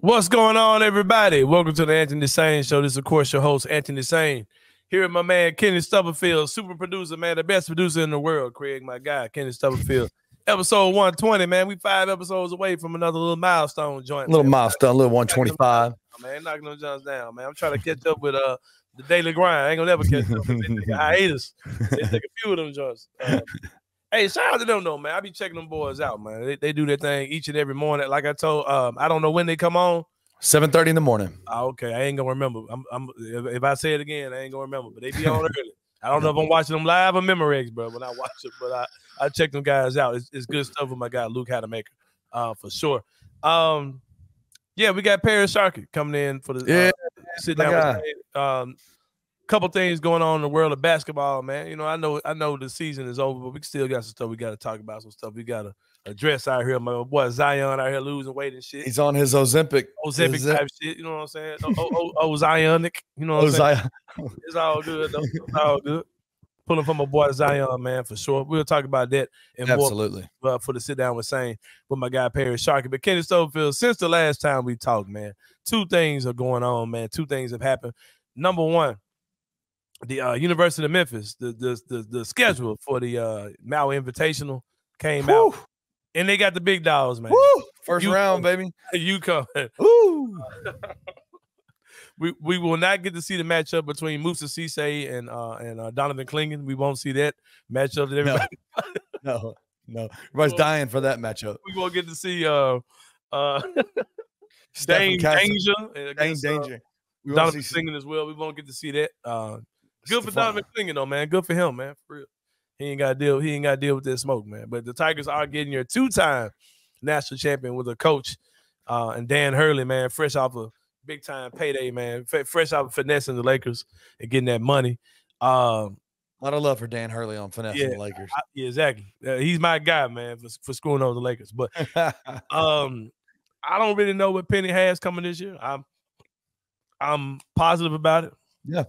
What's going on, everybody? Welcome to the Anthony Sain Show. This is, of course, your host, Anthony Sain. Here with my man, Kenny Stubblefield, super producer, man, the best producer in the world. Craig, my guy, Kenny Stubblefield. Episode 120, man. We 5 episodes away from another little milestone joint. Little milestone, little 125. Man, knocking those joints down, man. I'm trying to catch up with the daily grind. I ain't gonna never catch up with the hiatus. They take a few of them joints. Hey, shout out to them though, man. I be checking them boys out, man. They do their thing each and every morning. Like I told, I don't know when they come on. 7:30 in the morning. Okay, I ain't gonna remember. If I say it again, I ain't gonna remember. But they be on early. I don't know if I'm watching them live or Memorex, bro. When I watch it, but I check them guys out. It's good stuff with my guy Luke Hadamaker, for sure. Yeah, we got Parish Sharkey coming in for the sit down. Couple things going on in the world of basketball, man. You know, I know the season is over, but we still got some stuff we got to talk about. Some stuff we got to address out here. My boy Zion out here losing weight and shit. He's on his Ozempic type shit. You know what I'm saying? Zionic. You know what I'm saying? It's all good though. It's all good. Pulling from my boy Zion, man, for sure. We'll talk about that and absolutely more for the sit down with Sain with my guy Parish Sharkey. But Kenny Stubblefield, since the last time we talked, man, 2 things are going on, man. 2 things have happened. Number one, the University of Memphis, the schedule for the Maui Invitational came out, and they got the big dogs, man. Woo! First round, baby. UConn. Woo! We will not get to see the matchup between Musa Cisse and Donovan Clingan. We won't see that matchup. That everybody no. Everybody's dying for that matchup. We won't get to see Dane Danger. Donovan Clingan as well. We won't get to see that. Good for Donovan Clingan, though, man. Good for him, man. For real. He ain't got to deal with that smoke, man. But the Tigers are getting your 2-time national champion with a coach and Dan Hurley, man, fresh off a big-time payday, man. Fresh off of finessing the Lakers and getting that money. A lot of love for Dan Hurley on finessing the Lakers. Yeah, exactly. He's my guy, man, for screwing over the Lakers. But I don't really know what Penny has coming this year. I'm positive about it. Yeah.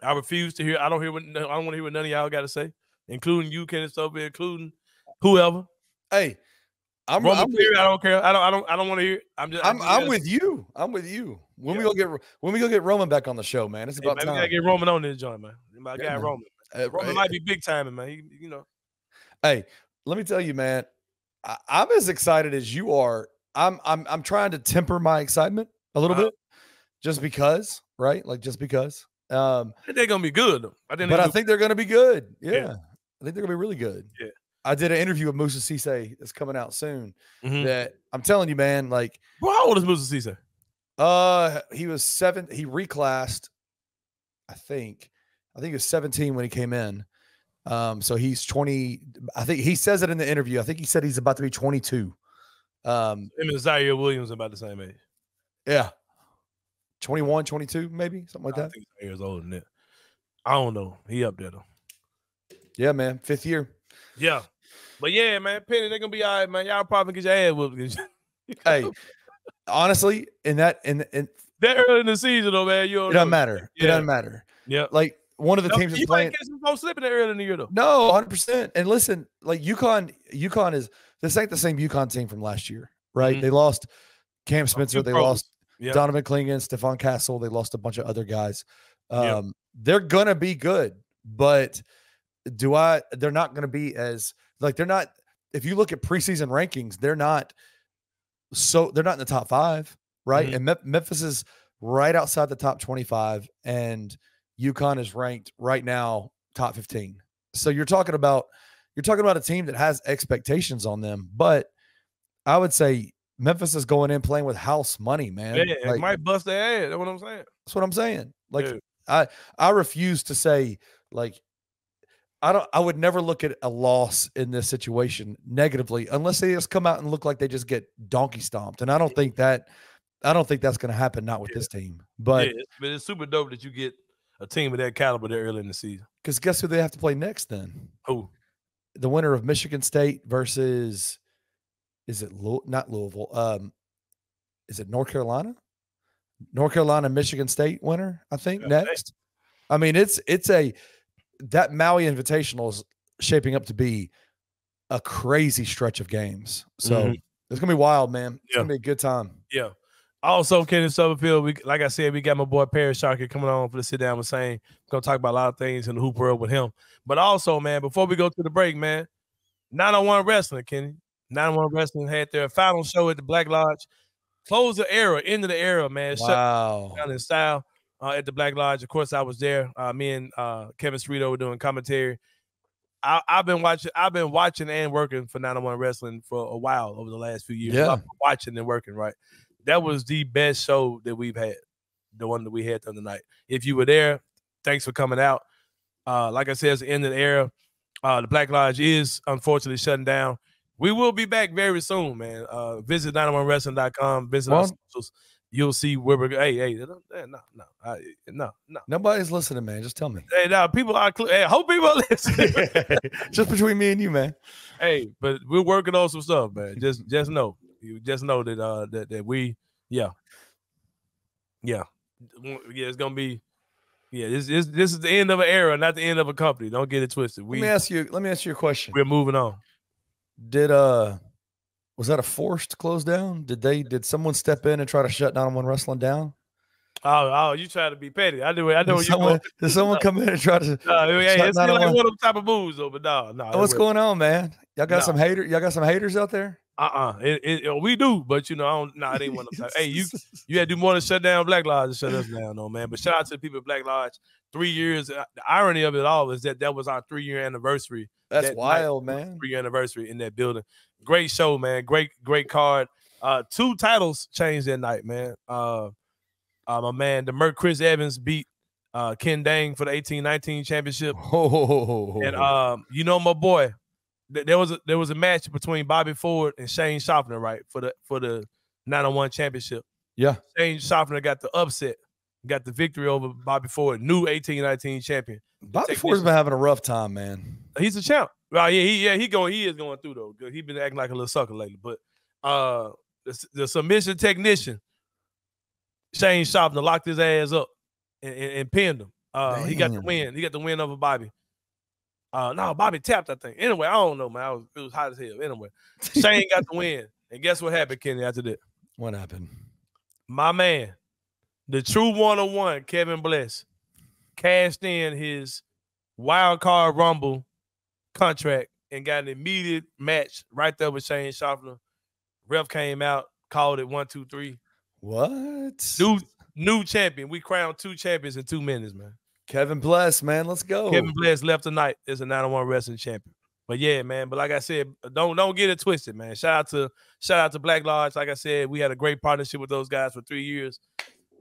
I refuse to hear. I don't want to hear what none of y'all got to say, including you, Kenny Stubblefield, including whoever. Hey, I don't care. I don't want to hear. I'm with you. I'm with you. When we go get Roman back on the show, man. It's about time. We gotta get Roman on this joint, man. My guy Roman. Roman might be big timing, man. You know. Hey, let me tell you, man. I'm as excited as you are. I'm trying to temper my excitement a little bit, just because, right? Like just because. I think they're gonna be good, though. I think they're gonna be good. Yeah. I think they're gonna be really good. Yeah. I did an interview with Musa Cisse that's coming out soon. That I'm telling you, man, like, how old is Musa Cisse? He was 7. He reclassed, I think he was 17 when he came in. So he's 20. I think he says it in the interview. I think he said he's about to be 22. Him and Zaire Williams are about the same age. Yeah. 21, 22, maybe something like that. I think Zaire's older than that. I don't know. He up there though. Yeah, man. 5th year. Yeah. But yeah, man, Penny, they're gonna be all right, man. Y'all probably get your ass whooped. Hey, honestly, in that early in the season, though, man, it doesn't matter. Yeah. It doesn't matter. Yeah, like one of the teams is playing. You might catch slipping that early in the year, though. No, 100%. And listen, like UConn is this ain't the same UConn team from last year, right? They lost Cam Spencer. They lost Donovan Clingan, Stephon Castle. They lost a bunch of other guys. They're gonna be good, but they're not gonna be as like they're not. If you look at preseason rankings, they're not in the top 5, right? And Memphis is right outside the top 25, and UConn is ranked right now top 15. So you're talking about a team that has expectations on them, but I would say Memphis is going in playing with house money, man. Yeah, like, it might bust their ass. That's what I'm saying. That's what I'm saying. Like, I refuse to say, like, I would never look at a loss in this situation negatively unless they just come out and look like they just get donkey stomped. And I don't think that's going to happen. Not with this team, but it's super dope that you get a team of that caliber there early in the season. Because guess who they have to play next? Then who? The winner of Michigan State versus not Louisville? Is it North Carolina? North Carolina, Michigan State winner, I think, next. I mean, that Maui Invitational is shaping up to be a crazy stretch of games. So it's going to be wild, man. It's going to be a good time. Yeah. Also, Kenny Summerfield, like I said, we got my boy Parish Sharkey coming on for the sit down with Sain. We're gonna talk about a lot of things in the hoop world with him. But also, man, before we go to the break, man, 901 Wrestling, Kenny. 901 Wrestling had their final show at the Black Lodge. Close the era, end of the era, man. Wow. Shut down in style at the Black Lodge. Of course, I was there. Me and Kevin Cerrito were doing commentary. I've been watching and working for 901 Wrestling for a while over the last few years. Yeah. Watching and working, right? That was the best show that we've had, the one that we had the other night. If you were there, thanks for coming out. Like I said, it's the end of the era. The Black Lodge is unfortunately shutting down. We will be back very soon, man. Visit 901wrestling.com. Visit our socials. You'll see where we're going. No. Nobody's listening, man. Just tell me. Hey, now people are. Hey, I hope people are listening. Just between me and you, man. Hey, but we're working on some stuff, man. Just know. You just know that that we, yeah, it's gonna be, this is the end of an era, not the end of a company. Don't get it twisted. Let me ask you a question. We're moving on. Was that a forced close down? Did someone step in and try to shut 901 Wrestling down? Oh, you try to be petty. I know Did someone come in and try to? It's like one of them type of moves, though. But no. What's going on, man? Y'all got some haters. Y'all got some haters out there. We do, but it ain't one of them. Hey, you had to do more than shut down Black Lodge and shut us down, though, man. But shout out to the people at Black Lodge. 3 years. The irony of it all is that was our 3-year anniversary. That's wild, man. 3-year anniversary in that building. Great show, man. Great card. 2 titles changed that night, man. My man, the Merc Chris Evans beat Ken Dang for the 18-19 championship. And my boy. There was a match between Bobby Ford and Shane Schaffner, right, for the 901 championship. Yeah. Shane Schaffner got the upset, got the victory over Bobby Ford, new 18-19 champion. Bobby Ford's been having a rough time, man. He's a champ. Well, he is going through though. He's been acting like a little sucker lately. But the submission technician, Shane Schaffner, locked his ass up and pinned him. He got the win. He got the win over Bobby. No, Bobby tapped, I think. Anyway, I don't know, man. It was hot as hell. Anyway, Shane got the win. And guess what happened, Kenny, after that? What happened? My man, the true 101, Kevin Bless, cashed in his wild card Rumble contract and got an immediate match right there with Shane Schaffner. Ref came out, called it 1, 2, 3. What? New champion. We crowned 2 champions in 2 minutes, man. Kevin Bless, man, let's go. Kevin Bless left tonight as a 901 Wrestling champion. But yeah, man. But like I said, don't get it twisted, man. Shout out to Black Lodge. Like I said, we had a great partnership with those guys for 3 years.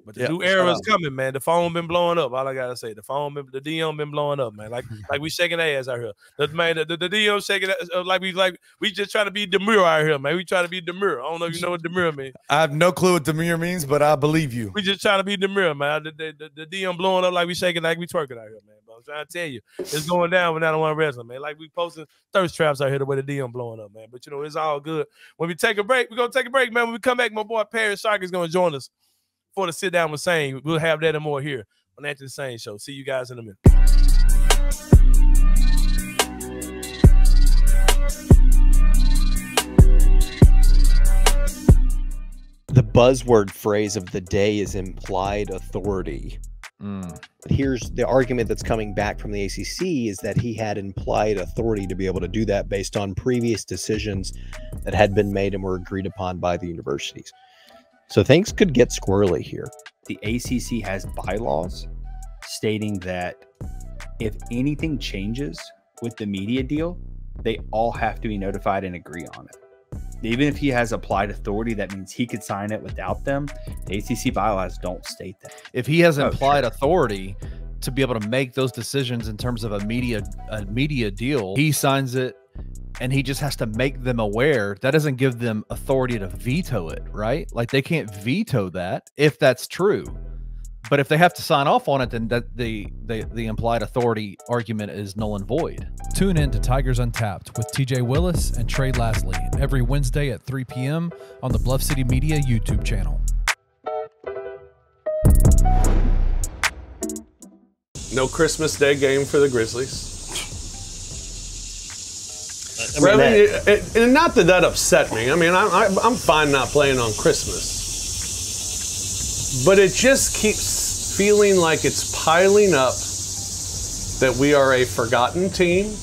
But the new era is coming, man. The phone been blowing up. All I gotta say, the DM been blowing up, man. Like we shaking ass out here. The DM shaking like we just trying to be demure out here, man. We try to be demure. I don't know if you know what demure means. I have no clue what demure means, but I believe you. We just trying to be demure, man. The DM blowing up like we shaking, like we twerking out here, man. But I'm trying to tell you, it's going down with 901 Wrestling, man. Like we posting thirst traps out here the way the DM blowing up, man. But it's all good. When we take a break, we're gonna take a break, man. When we come back, my boy Parish Sharkey is gonna join us for the sit down with Sain. We'll have that and more here on Anthony Sain Show. See you guys in a minute. The buzzword phrase of the day is implied authority. Here's the argument that's coming back from the ACC is that he had implied authority to be able to do that based on previous decisions that had been made and were agreed upon by the universities. So things could get squirrely here. The ACC has bylaws stating that if anything changes with the media deal, they all have to be notified and agree on it. Even if he has applied authority, that means he could sign it without them. The ACC bylaws don't state that. If he has implied authority to be able to make those decisions in terms of a media deal, he signs it and he just has to make them aware. That doesn't give them authority to veto it, right? Like they can't veto that if that's true. But if they have to sign off on it, then that the implied authority argument is null and void. Tune in to Tigers Untapped with TJ Willis and Trey Lasley every Wednesday at 3 p.m. on the Bluff City Media YouTube channel. No Christmas Day game for the Grizzlies. And not that upset me. I mean, I'm fine not playing on Christmas. But it just keeps feeling like it's piling up that we are a forgotten team,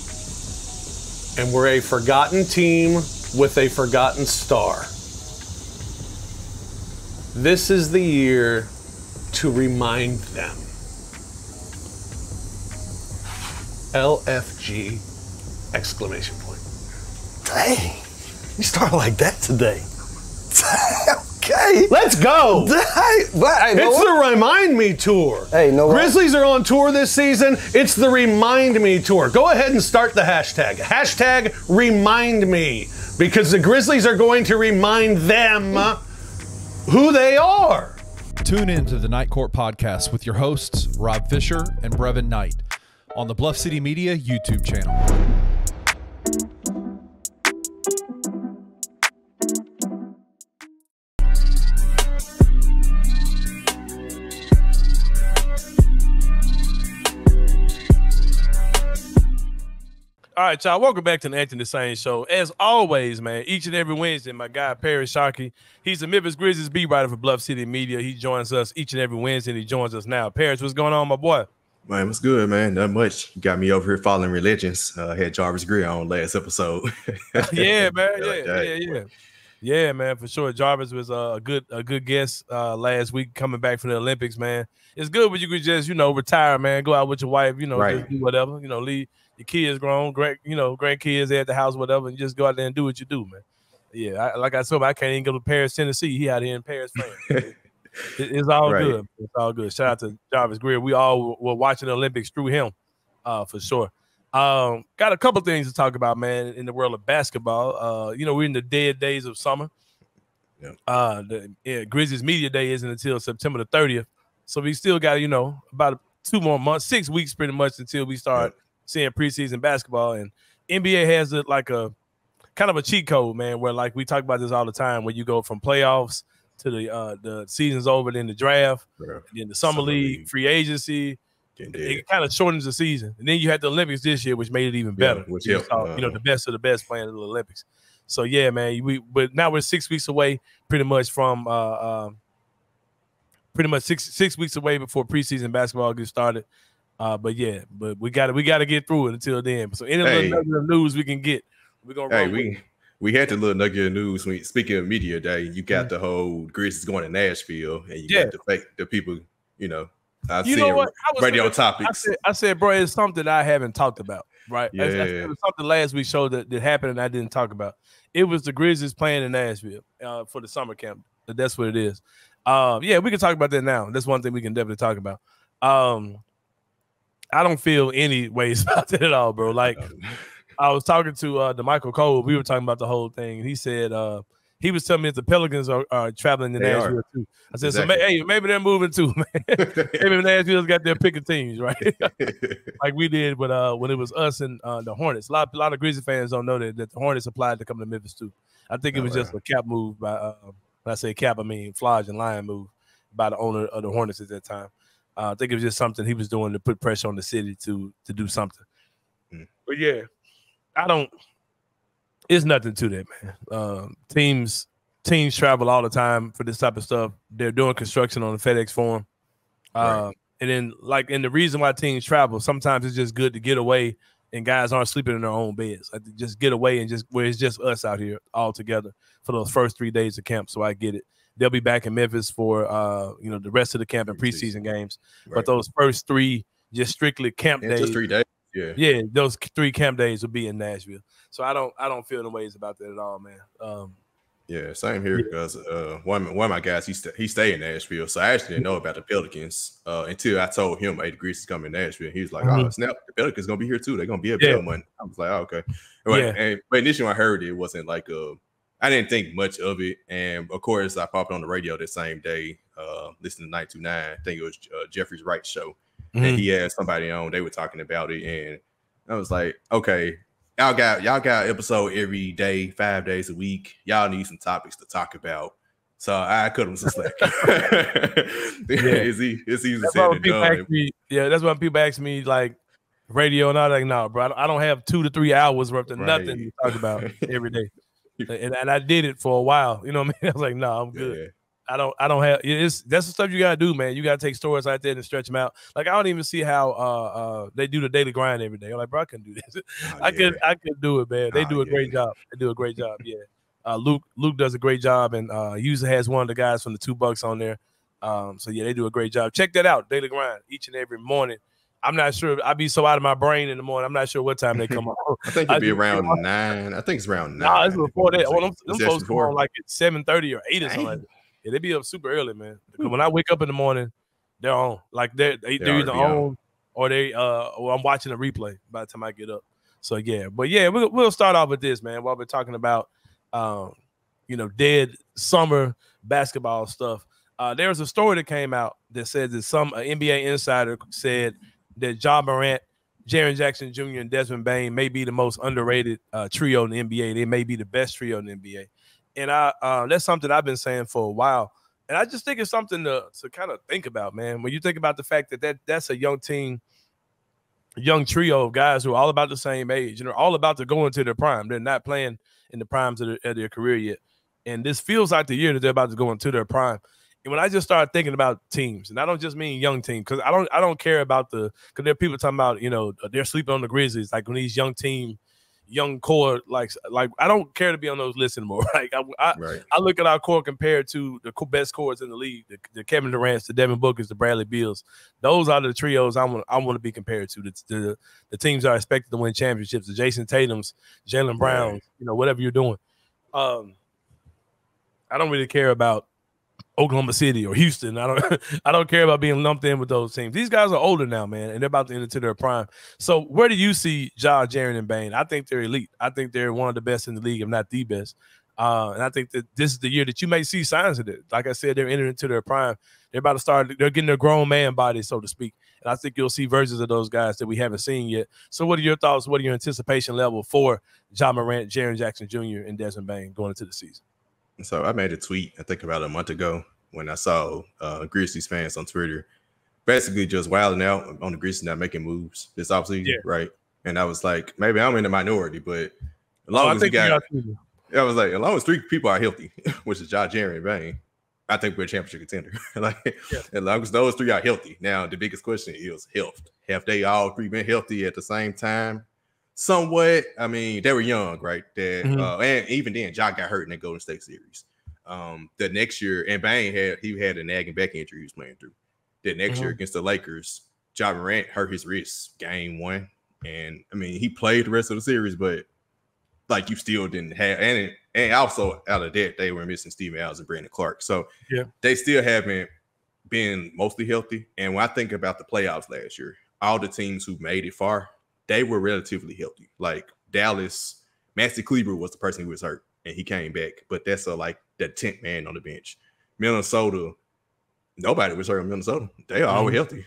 and we're a forgotten team with a forgotten star. This is the year to remind them. LFG! Exclamation point. Dang, you started like that today. Okay. Let's go. It's the Remind Me Tour. Hey, no Grizzlies are on tour this season. It's the Remind Me Tour. Go ahead and start the hashtag. Hashtag Remind Me. Because the Grizzlies are going to remind them who they are. Tune in to the Night Court Podcast with your hosts, Rob Fisher and Brevin Knight, on the Bluff City Media YouTube channel. All right, y'all. Welcome back to the Anthony Sain Show. As always, man, each and every Wednesday, my guy, Parish Sharkey, he's the Memphis Grizzlies beat writer for Bluff City Media. He joins us each and every Wednesday, and he joins us now. Parish, what's going on, my boy? Man, what's good, man? Not much. You got me over here following religions. Had Jarvis Greer on last episode. Yeah, man. Yeah, man, for sure. Jarvis was a good guest last week coming back from the Olympics, man. It's good when you could just, retire, man, go out with your wife, right. Just do whatever, leave your kids grown, grandkids at the house, whatever, and just go out there and do what you do, man. Yeah, like I said, I can't even go to Paris, Tennessee. He out here in Paris, France. It's all right. good. It's all good. Shout out to Jarvis Greer. We all were watching the Olympics through him, for sure. Got a couple things to talk about, man, in the world of basketball. We're in the dead days of summer. Yeah. Grizzlies Media Day isn't until September the 30th. So we still got, about 2 more months, 6 weeks pretty much until we start seeing preseason basketball. And NBA has a kind of a cheat code, man, where like we talk about this all the time, where you go from playoffs to the season's over, then the draft, and then the summer league, free agency. It kind of shortens the season. And then you had the Olympics this year, which made it even better. Which saw, the best of the best playing in the Olympics. So yeah, man, but now we're 6 weeks away pretty much from six weeks away before preseason basketball gets started. But we gotta get through it until then. So any little nugget of news we can get, we're gonna run we had the little nugget of news. Speaking of Media Day, you got the whole Grizzlies going to Nashville, and you got the people, I've seen what? radio topics. I said, bro, it's something I haven't talked about, right? Yeah. It was something last week show that happened and I didn't talk about. It was the Grizzlies playing in Nashville for the summer camp. That's what it is. We can talk about that now. That's one thing we can definitely talk about. I don't feel any ways about that at all, bro. Like, I was talking to Michael Cole. We were talking about the whole thing, and he said he was telling me that the Pelicans are traveling to Nashville too. I said, so maybe they're moving too, man. Maybe Nashville's got their pick of teams, right? Like we did when it was us and the Hornets. A lot of Grizzlies fans don't know that the Hornets applied to come to Memphis too. I think it was just a cap move by when I say cap, I mean Flodge and Lion move by the owner of the Hornets at that time. I think it was just something he was doing to put pressure on the city to do something. But yeah, it's nothing to that, man. Teams travel all the time for this type of stuff. They're doing construction on the FedEx Forum. And then and the reason why teams travel, sometimes it's just good to get away and guys aren't sleeping in their own beds. Like, just get away and where it's just us out here all together for those first 3 days of camp. So I get it. They'll be back in Memphis for the rest of the camp and preseason games. Right. But those first 3 just strictly camp days. Just 3 days. Yeah, those 3 camp days will be in Nashville. So I don't feel no ways about that at all, man. Yeah, same here because one of my guys he stayed in Nashville, so I actually didn't know about the Pelicans until I told him, "Hey, the Grizzlies coming to Nashville." He was like, "Oh snap, the Pelicans gonna be here too. They're gonna be at Bell Money." I was like, "Oh, okay." But initially when I heard it wasn't like I didn't think much of it, and of course I popped on the radio that same day, listening to 929. I think it was Jeffrey's Wright show, and he had somebody on. They were talking about it, and I was like, "Okay." Y'all got episode every day, 5 days a week. Y'all need some topics to talk about. So I cut them some slack. It's easy said than done. That's why people ask me like radio and all that. Like, no, bro, I don't have 2 to 3 hours worth of nothing to talk about every day. And I did it for a while. You know what I mean? I was like, no, I'm good. I don't have that's the stuff you gotta do, man. You gotta take stories like that and stretch them out. Like I don't even see how they do the daily grind every day. I'm like, bro, I couldn't do this. I could do it, man. They do a great job. They do a great job. Yeah. Luke does a great job, and usually has one of the guys from the $2 on there. So yeah, they do a great job. Check that out, Daily Grind, each and every morning. I'm not sure. I'd be so out of my brain in the morning. I'm not sure what time they come on. I think it'd be around 9. I think it's around 9. Nah, it's before that. Well, them folks come on like at 7:30 or 8 or something like that. Yeah, they be up super early, man. Because when I wake up in the morning, they're on. Like they're either on or or I'm watching a replay by the time I get up. So yeah, but yeah, we'll start off with this, man. While we're talking about dead summer basketball stuff. There was a story that came out that said that some NBA insider said that Ja Morant, Jaren Jackson Jr., and Desmond Bane may be the most underrated trio in the NBA. They may be the best trio in the NBA. And that's something I've been saying for a while. And I just think it's something to kind of think about, man. When you think about the fact that's a young team, a young trio of guys who are all about the same age and are all about to go into their prime. They're not playing in the primes of their career yet. And this feels like the year that they're about to go into their prime. And when I just started thinking about teams, and I don't just mean young teams, because I don't care about because there are people talking about, they're sleeping on the Grizzlies, like when these young core, like I don't care to be on those lists anymore. Like I look at our core compared to the best cores in the league, the Kevin Durant's, the Devin Bookers, the Bradley Beals. Those are the trios I want to be compared to. The teams are expected to win championships. The Jason Tatums, Jaylen Browns, whatever you're doing. I don't really care about Oklahoma City or Houston. I don't care about being lumped in with those teams. These guys are older now, man, and they're about to enter into their prime. So where do you see Ja, Jaren, and Bane? I think they're elite. I think they're one of the best in the league, if not the best. And I think that this is the year that you may see signs of it. Like I said, they're entering into their prime. They're about to start. They're getting their grown man body, so to speak. And I think you'll see versions of those guys that we haven't seen yet. So what are your thoughts? What are your anticipation level for Ja Morant, Jaren Jackson Jr., and Desmond Bane going into the season? So I made a tweet, I think about a month ago, when I saw Grizzlies fans on Twitter basically just wilding out on the Grizzlies not making moves this offseason, right? And I was like, maybe I'm in the minority, but as long as I was like, as long as 3 people are healthy, which is Ja, Jaren, and Bane, I think we're a championship contender. As long as those 3 are healthy. Now, the biggest question is health. Have they all 3 been healthy at the same time? Somewhat. I mean, they were young, right? And even then, Ja got hurt in the Golden State series. The next year, and Bane had a nagging back injury he was playing through. The next year against the Lakers, Ja Morant hurt his wrist game 1. And I mean, he played the rest of the series, but like you still didn't have, and also out of that, they were missing Steve Adams and Brandon Clark. So they still haven't been mostly healthy. And when I think about the playoffs last year, all the teams who made it far, they were relatively healthy. Like Dallas, Maxi Kleber was the person who was hurt, and he came back. But that's like the 10th man on the bench. Minnesota, nobody was hurt in Minnesota. They are always healthy.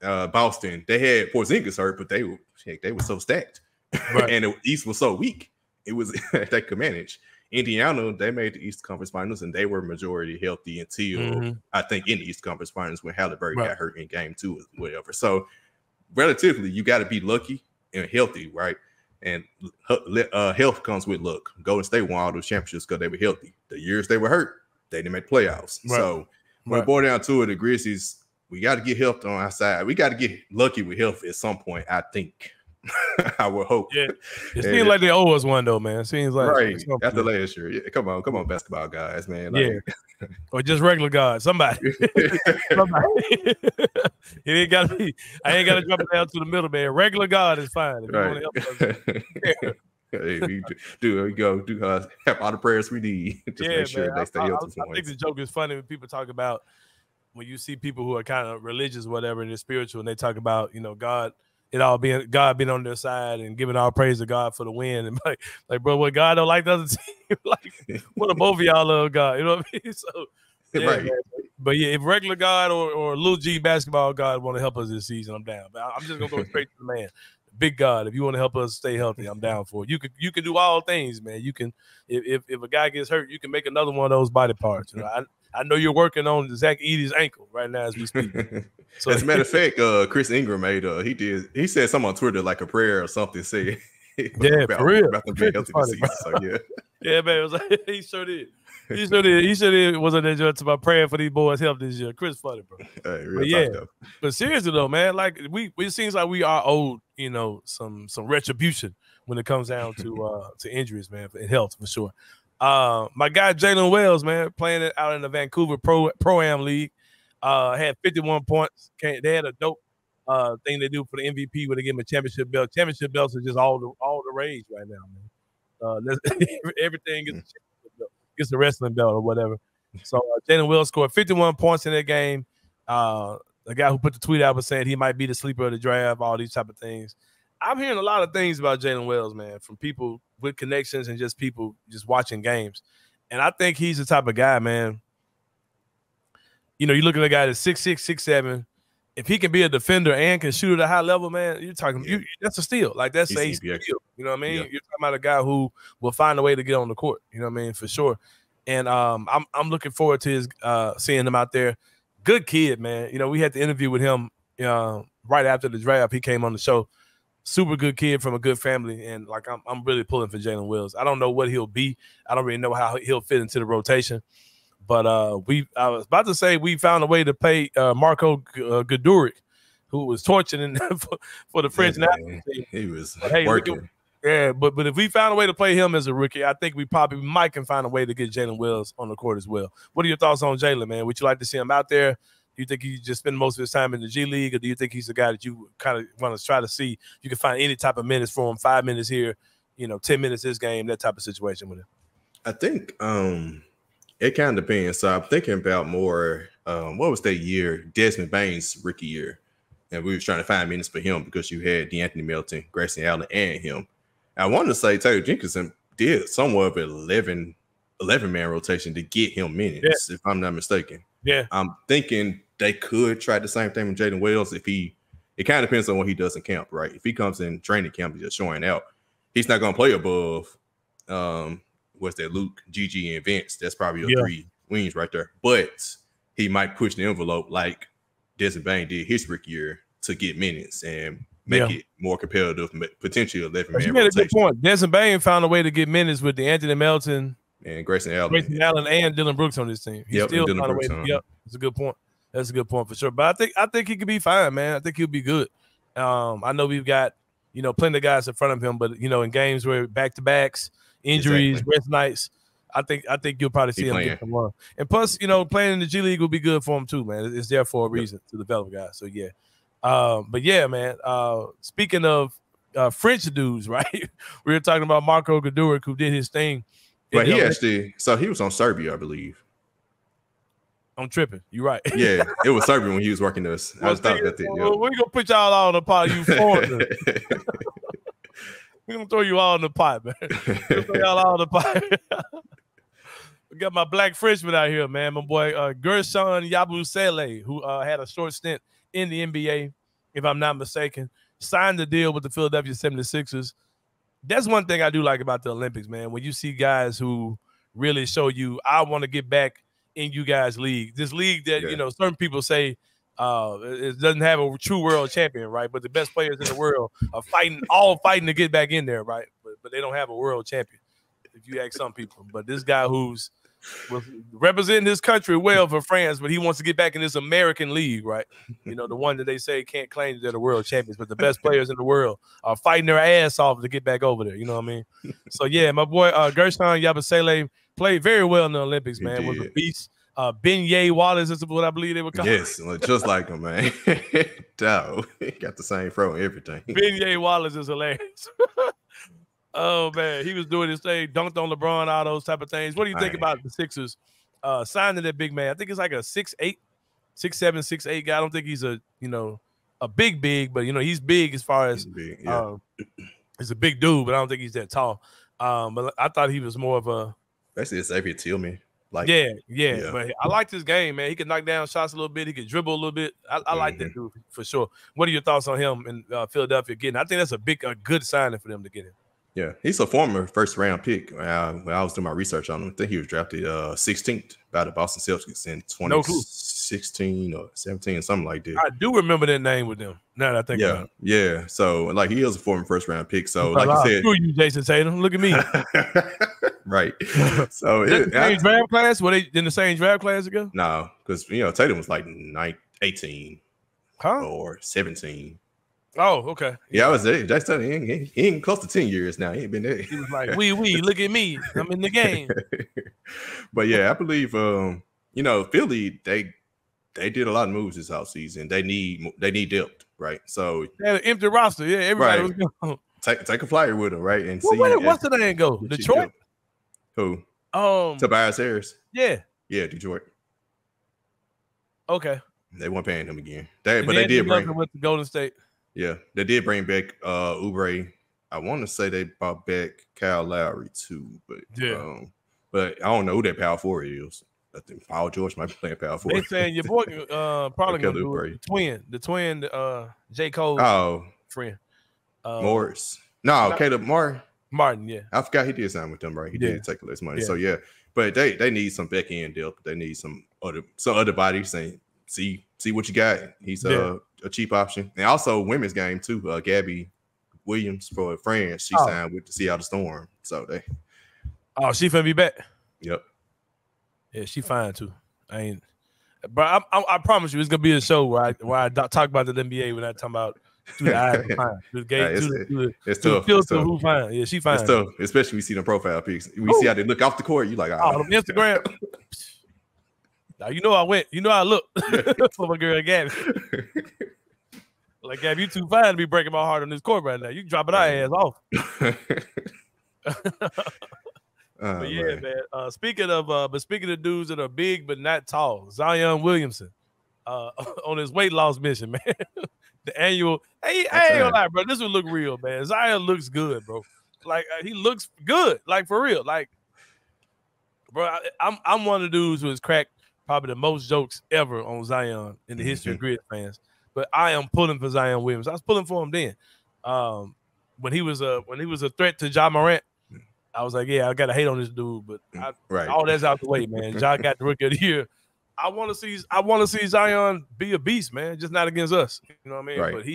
Boston, they had Porzingis hurt, but they were so stacked. Right. And the East was so weak. It was they could manage. Indiana, they made the East Conference Finals, and they were majority healthy until I think in the East Conference Finals when Halliburton got hurt in game 2 or whatever. So relatively, you got to be lucky and healthy, right? And health comes with luck. Golden State won all those championships because they were healthy. The years they were hurt, they didn't make playoffs. Right. So when it boiled down to it, the Grizzlies, we got to get health on our side. We got to get lucky with health at some point, I think. I would hope. Yeah. It seems like they owe us one, though, man. It seems like right after last year. Yeah, come on, basketball guys, man. Like, or just regular guys. Somebody. It ain't got to be. I ain't got to drop it down to the middle, man. Regular God is fine. If you want to help us. Hey, we go have all the prayers we need. Just make sure they stay healthy. I think the joke is funny when people talk about when you see people who are kind of religious, whatever, and they're spiritual, and they talk about God. God being on their side and giving all praise to God for the win. And like bro, what God don't like the other team? Like, what if both of y'all love God? You know what I mean? So, right. Man. But yeah, if regular God or little G basketball God want to help us this season, I'm down. But I'm just gonna go straight to the man, big God. If you want to help us stay healthy, I'm down for it. You can do all things, man. You can if a guy gets hurt, you can make another one of those body parts. You know, I know you're working on Zach Edey's ankle right now as we speak. So, as a matter of fact, Chris Ingram made he said something on Twitter like a prayer or something. Say Yeah, for real. About to be healthy this season. So yeah. Yeah, man. It was like, he sure did. He sure did. Wasn't enjoying to my praying for these boys' health this year. Chris funny, bro. Hey, but yeah, but seriously though, man, like it seems like we are owed, some retribution when it comes down to injuries, man, and health for sure. My guy Jaylen Wells, man, playing it out in the Vancouver Pro-Am League, had 51 points. They had a dope thing they do for the MVP when they give him a championship belt. Championship belts are just all the rage right now, man. Everything gets the wrestling belt or whatever. So Jaylen Wells scored 51 points in that game. The guy who put the tweet out was saying he might be the sleeper of the draft, all these type of things. I'm hearing a lot of things about Jaylen Wells, man, from people with connections and just people just watching games. And I think he's the type of guy, man. You look at a guy that's 6'6", 6'7". If he can be a defender and can shoot at a high level, man, you're talking that's a steal. Like that's a steal. You know what I mean? Yeah. You're talking about a guy who will find a way to get on the court. You know what I mean? For sure. And I'm looking forward to his seeing him out there. Good kid, man. We had the interview with him right after the draft. He came on the show. Super good kid from a good family, and like I'm really pulling for Jaylen Wells. I don't know what he'll be. I don't really know how he'll fit into the rotation. But I was about to say we found a way to pay Marco Guduric, who was torching for the French national team. He was working. But if we found a way to play him as a rookie, I think we probably might can find a way to get Jaylen Wells on the court as well. What are your thoughts on Jaylen, man? Would you like to see him out there? Do you think he just spend most of his time in the G League, or do you think he's a guy that you kind of want to try to see you can find any type of minutes for him, 5 minutes here, 10 minutes this game, that type of situation with him? I think it kind of depends. So I'm thinking about more, what was that year? Desmond Bane's rookie year. And we was trying to find minutes for him because you had DeAnthony Melton, Grayson Allen, and him. I wanted to say Taylor Jenkinson did somewhat of an 11-man rotation to get him minutes, if I'm not mistaken. Yeah. I'm thinking they could try the same thing with Jaylen Wells it kind of depends on what he does in camp, right? If he comes in training camp and just showing out, he's not going to play above what's that, Luke, Gigi, and Vince. That's probably your 3 wings right there. But he might push the envelope like Desmond Bane did his rookie year to get minutes and make it more competitive, potentially 11-man. You made a good point. Desmond Bane found a way to get minutes with DeAnthony Melton and Grayson Allen and Dylan Brooks on this team. He still found a way. That's a good point. That's a good point for sure. But I think he could be fine, man. I think he'll be good. I know we've got plenty of guys in front of him, but in games where back-to-backs, injuries, rest nights, I think you'll probably see him get some run. And plus, playing in the G League will be good for him too, man. It's there for a reason to develop guys. So yeah. But yeah, man. Speaking of French dudes, right? We were talking about Marco Guduric, who did his thing. But he was on Serbia, I believe. I'm tripping. You're right. Yeah, it was Serbia when he was working us. I was talking about that. We're gonna put y'all all in the pot, you foreigners. We're gonna throw you all in the pot, man. We'll throw y'all all in the pot. We got my black Frenchman out here, man. My boy Gershon Yabusele, who had a short stint in the NBA, if I'm not mistaken, signed the deal with the Philadelphia 76ers. That's one thing I do like about the Olympics, man. When you see guys who really show you, I want to get back in you guys' league. This league that, certain people say it doesn't have a true world champion, right? But the best players in the world are fighting to get back in there, right? But they don't have a world champion, if you ask some people. But this guy who's representing his country well for France, but he wants to get back in this American league, right? The one that they say can't claim that they're the world champions, but the best players in the world are fighting their ass off to get back over there. You know what I mean? So yeah, my boy Gershon Yabusele played very well in the Olympics, man. Was a beast. Beignet Wallace is what I believe they were called. Yes, just like him, man. Dow, he got the same throw and everything. Beignet Wallace is hilarious. Oh man, he was doing his thing, dunked on LeBron, all those type of things. What do you think about the Sixers signing that big man? I think it's like a 6'8", 6'7", 6'8" guy. I don't think he's a big, but he's big as far as he's a big dude, but I don't think he's that tall. But I thought he was more of a basically Xavier Tillman. Yeah. But I liked his game, man. He could knock down shots a little bit. He could dribble a little bit. I like that dude for sure. What are your thoughts on him in Philadelphia getting? I think that's a good signing for them to get him. Yeah, he's a former first-round pick. When I was doing my research on him, I think he was drafted 16th by the Boston Celtics in 2016. 16 or 17, something like that. I do remember that name with them. Now that I think about it. Yeah. So like he was a former first round pick. So like you said, screw you, Jason Tatum. Look at me. Right. So the same draft class? Were they in the same draft class ago? No, because Tatum was like 18 or 17. Oh, okay. Yeah, I was there. That's he ain't close to 10 years now. He ain't been there. He was like, look at me. I'm in the game. But yeah, I believe Philly, they did a lot of moves this offseason. They need depth, right? So they had an empty roster. Yeah, everybody was going. Take a flyer with them, right? And what's the name go? Detroit? Who? Tobias Harris. Yeah. Yeah, Detroit. Okay. They weren't paying him again. They did bring with the Golden State. Yeah, they did bring back Oubre. I want to say they brought back Kyle Lowry too, but but I don't know who that power forward is. I think Paul George might be playing power forward. They saying your boy probably gonna do it. The twin, J. Cole friend. Morris. No, Caleb Martin, yeah. I forgot he did sign with them, right? He did take less money. So yeah, but they need some back end depth. They need some other bodies saying see what you got. He's a cheap option. And also women's game too. Gabby Williams for France. She signed with the Seattle Storm. So she finna be back. Yep. Yeah, she fine too. But I promise you, it's gonna be a show where I talk about the NBA when I talk about through the eyes of fine. It's tough. Who fine? Yeah, she fine. It's tough, especially when you see them profile pics. We see how they look off the court. You like, them Instagram. Now you know I went. You know I look for my girl Gabby. Like Gabby, you too fine to be breaking my heart on this court right now. You dropping our ass off. But yeah, man. Speaking of dudes that are big but not tall, Zion Williamson on his weight loss mission, man. The annual. I ain't gonna lie, bro. This would look real, man. Zion looks good, bro. Like he looks good, like for real. Like, bro, I'm one of the dudes who has cracked probably the most jokes ever on Zion in the history of Grid fans. But I am pulling for Zion Williams. I was pulling for him then. When he was a threat to Ja Morant, I was like, yeah, I gotta hate on this dude, but all that's out the way, man. Ja got the rookie of the year. I want to see Zion be a beast, man. Just not against us. You know what I mean? Right. But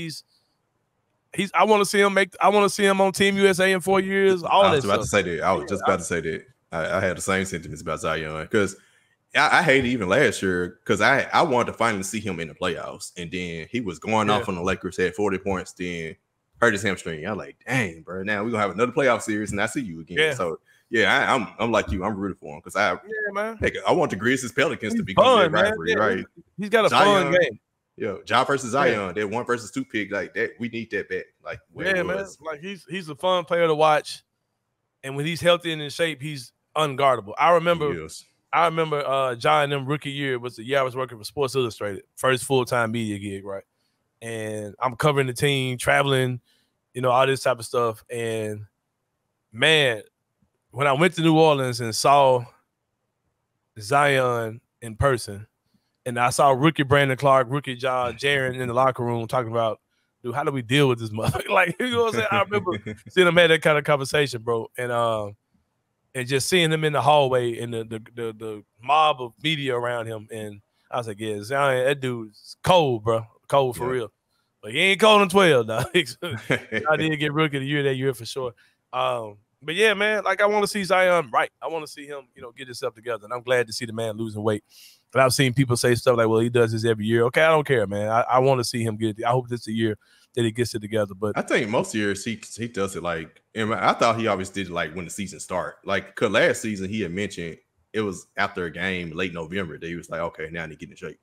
I want to see him on Team USA in 4 years. I was about to say that. I had the same sentiments about Zion because I hated even last year because I wanted to finally see him in the playoffs, and then he was going off on the Lakers, had 40 points, then hurt his hamstring. I'm like, dang, bro. Now we're gonna have another playoff series, and I see you again. Yeah. So yeah, I'm like you. I'm rooting for him because I want the Grizzlies Pelicans to be fun, rivalry, right? He's got a fun game. Yeah, Ja versus Zion, that 1-2 pick, like that. We need that back. Like man, like he's a fun player to watch, and when he's healthy and in shape, he's unguardable. I remember Ja and them rookie year was the year I was working for Sports Illustrated, first full-time media gig, right? And I'm covering the team, traveling, all this type of stuff. And man, when I went to New Orleans and saw Zion in person, and I saw rookie Brandon Clark, rookie Jaren in the locker room talking about, dude, how do we deal with this mother? Like, you know what I'm saying? I remember seeing them have that kind of conversation, bro. And just seeing him in the hallway and the mob of media around him. And I was like, yeah, Zion, that dude's cold, bro. Cold for real. But he ain't cold in 12, dog. I did get rookie of the year that year for sure. But yeah, man, like I want to see Zion right. I want to see him, get himself together. And I'm glad to see the man losing weight. But I've seen people say stuff like, well, he does this every year. Okay, I don't care, man. I want to see him get it. I hope this is the year that he gets it together. But I think most years he does it like, and I thought he always did it like when the season start. Like, cause last season he had mentioned it was after a game late November that he was like, okay, now I need to get in shape.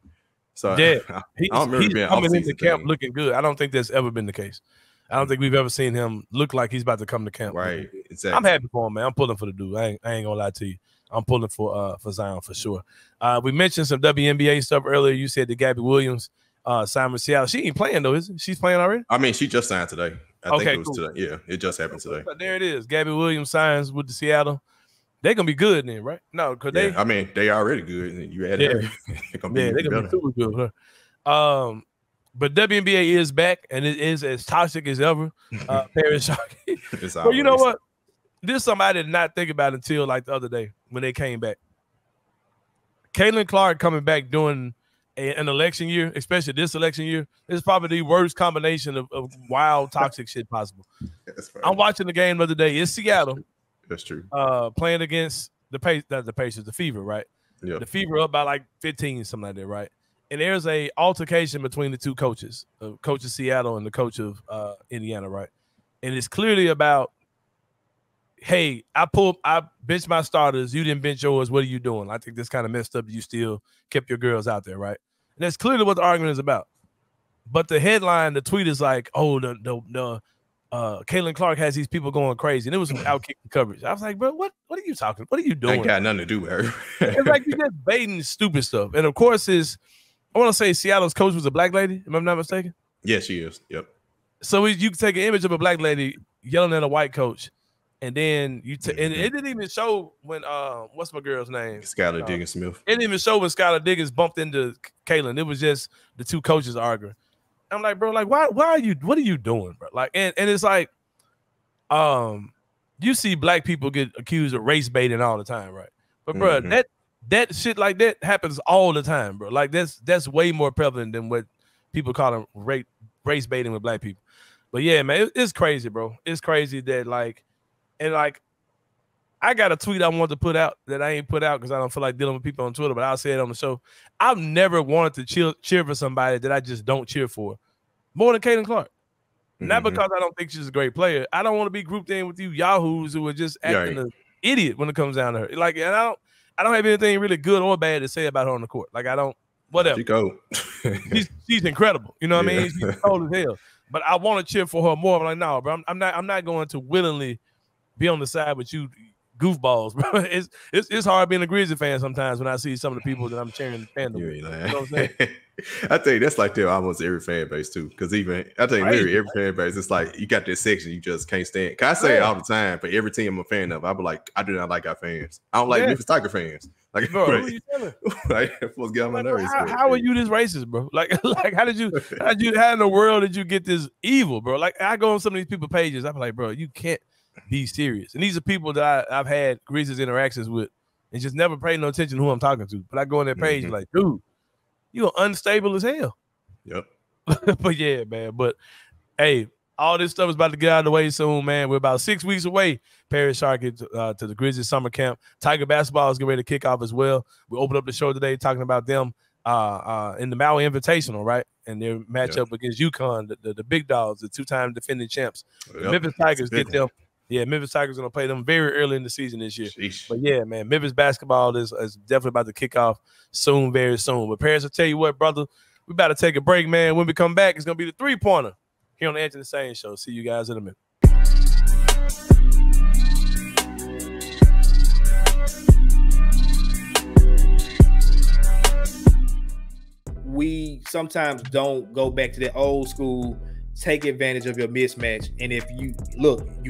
So yeah, he's coming into camp looking good. I don't think that's ever been the case. I don't think we've ever seen him look like he's about to come to camp. Right. Exactly. I'm happy for him, man. I'm pulling for the dude. I ain't gonna lie to you. I'm pulling for Zion for sure. We mentioned some WNBA stuff earlier. You said that Gabby Williams signed with Seattle. She ain't playing though, is it? She's playing already? I mean, she just signed today. I think it was today. Yeah, it just happened today. But there it is. Gabby Williams signs with the Seattle. They're gonna be good then, right? No, because they already good. You add her. They're gonna be super good. But WNBA is back, and it is as toxic as ever. Parish Sharkey. Well, you know what? This is something I did not think about until like the other day when they came back. Caitlin Clark coming back doing an election year, especially this election year, is probably the worst combination of wild, toxic shit possible. I'm watching the game the other day. It's Seattle. That's true. Playing against the Pacers, the Fever, right? Yeah. The Fever up by like 15, something like that, right? And there's a altercation between the two coaches, the coach of Seattle and the coach of Indiana, right? And it's clearly about, hey, I benched my starters, you didn't bench yours, what are you doing? I think this kind of messed up. You still kept your girls out there, right? And that's clearly what the argument is about. But the headline, the tweet is like, oh, Caitlin Clark has these people going crazy. And it was some out-kicking coverage. I was like, bro, what are you talking? What are you doing? Ain't got nothing to do with her. It's like you just baiting stupid stuff. And of course, I want to say Seattle's coach was a black lady, if I'm not mistaken. Yes, she is. Yep. So you can take an image of a black lady yelling at a white coach, and then and it didn't even show when what's my girl's name? Skylar Diggins Smith. It didn't even show when Skylar Diggins bumped into Caitlin. It was just the two coaches arguing. I'm like, bro, like why are you? What are you doing, bro? Like, and it's like, you see black people get accused of race baiting all the time, right? But bro, that shit like that happens all the time, bro. Like that's way more prevalent than what people call them race baiting with black people. But yeah, man, it's crazy, bro. It's crazy that I got a tweet I wanted to put out that I ain't put out because I don't feel like dealing with people on Twitter, but I'll say it on the show. I've never wanted to cheer for somebody that I just don't cheer for more than Caitlin Clark. Not because I don't think she's a great player. I don't want to be grouped in with you yahoos who are just acting an idiot when it comes down to her. Like, and I don't have anything really good or bad to say about her on the court. Like, I don't, whatever. She go. she's incredible. You know what I mean? She's cold as hell. But I want to cheer for her more. I'm like, no, bro, I'm not going to willingly be on the side with you goofballs, bro. It's hard being a Grizzly fan sometimes when I see some of the people that I'm cheering fandom. You know what I'm saying? I tell you, that's like that almost every fan base too. Because even I tell you, literally every fan base, it's like you got this section you just can't stand. Cause I say it all the time, but every team I'm a fan of, I be like, I do not like our fans. I don't like Memphis Tiger fans. Like, bro, who are you telling? Like, supposed to get on my nerves. How are you this racist, bro? Like how in the world did you get this evil, bro? Like, I go on some of these people's pages, I'm like, bro, you can't be serious. And these are people that I've had Grizzlies interactions with and just never paid no attention to who I'm talking to. But I go on their page like, dude, you're unstable as hell. Yep. But yeah, man. But hey, all this stuff is about to get out of the way soon, man. We're about 6 weeks away, Parish Sharkey, to the Grizzlies summer camp. Tiger basketball is getting ready to kick off as well. We opened up the show today talking about them in the Maui Invitational, right? And their matchup against UConn, the big dogs, the two-time defending champs. Memphis Tigers get them. Yeah, Memphis Tigers going to play them very early in the season this year. Sheesh. But yeah, man, Memphis basketball is definitely about to kick off soon, very soon. But Paris, I'll tell you what, brother, we about to take a break, man. When we come back, it's going to be the three-pointer here on the Anthony Sain Show. See you guys in a minute. We sometimes don't go back to the old school, take advantage of your mismatch. And if you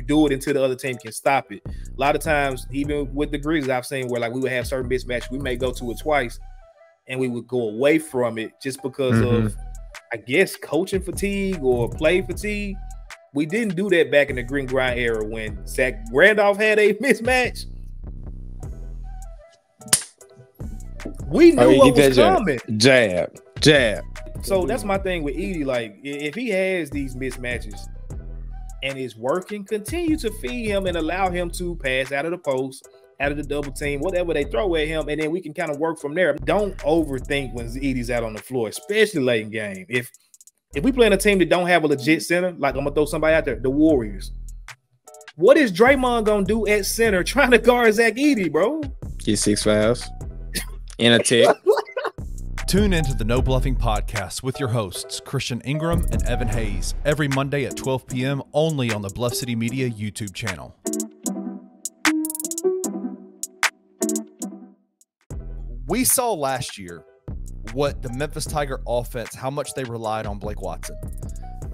do it until the other team can stop it. A lot of times, even with the Grizzlies, I've seen where like we would have certain mismatch, we may go to it twice and we would go away from it just because of, I guess, coaching fatigue or play fatigue. We didn't do that back in the green grind era when Zach Randolph had a mismatch. We knew what was coming. Jab. So that's my thing with Edey. Like, if he has these mismatches and it's working, continue to feed him and allow him to pass out of the post, out of the double team, whatever they throw at him, and then we can kind of work from there. Don't overthink when Edey's out on the floor, especially late in game. If we play in a team that don't have a legit center, like I'm gonna throw somebody out there, the Warriors. What is Draymond gonna do at center trying to guard Zach Edey, bro? Get 6 fouls in a tick. Tune into the No Bluffing Podcast with your hosts, Christian Ingram and Evan Hayes, every Monday at 12 p.m. only on the Bluff City Media YouTube channel. We saw last year what the Memphis Tiger offense, how much they relied on Blake Watson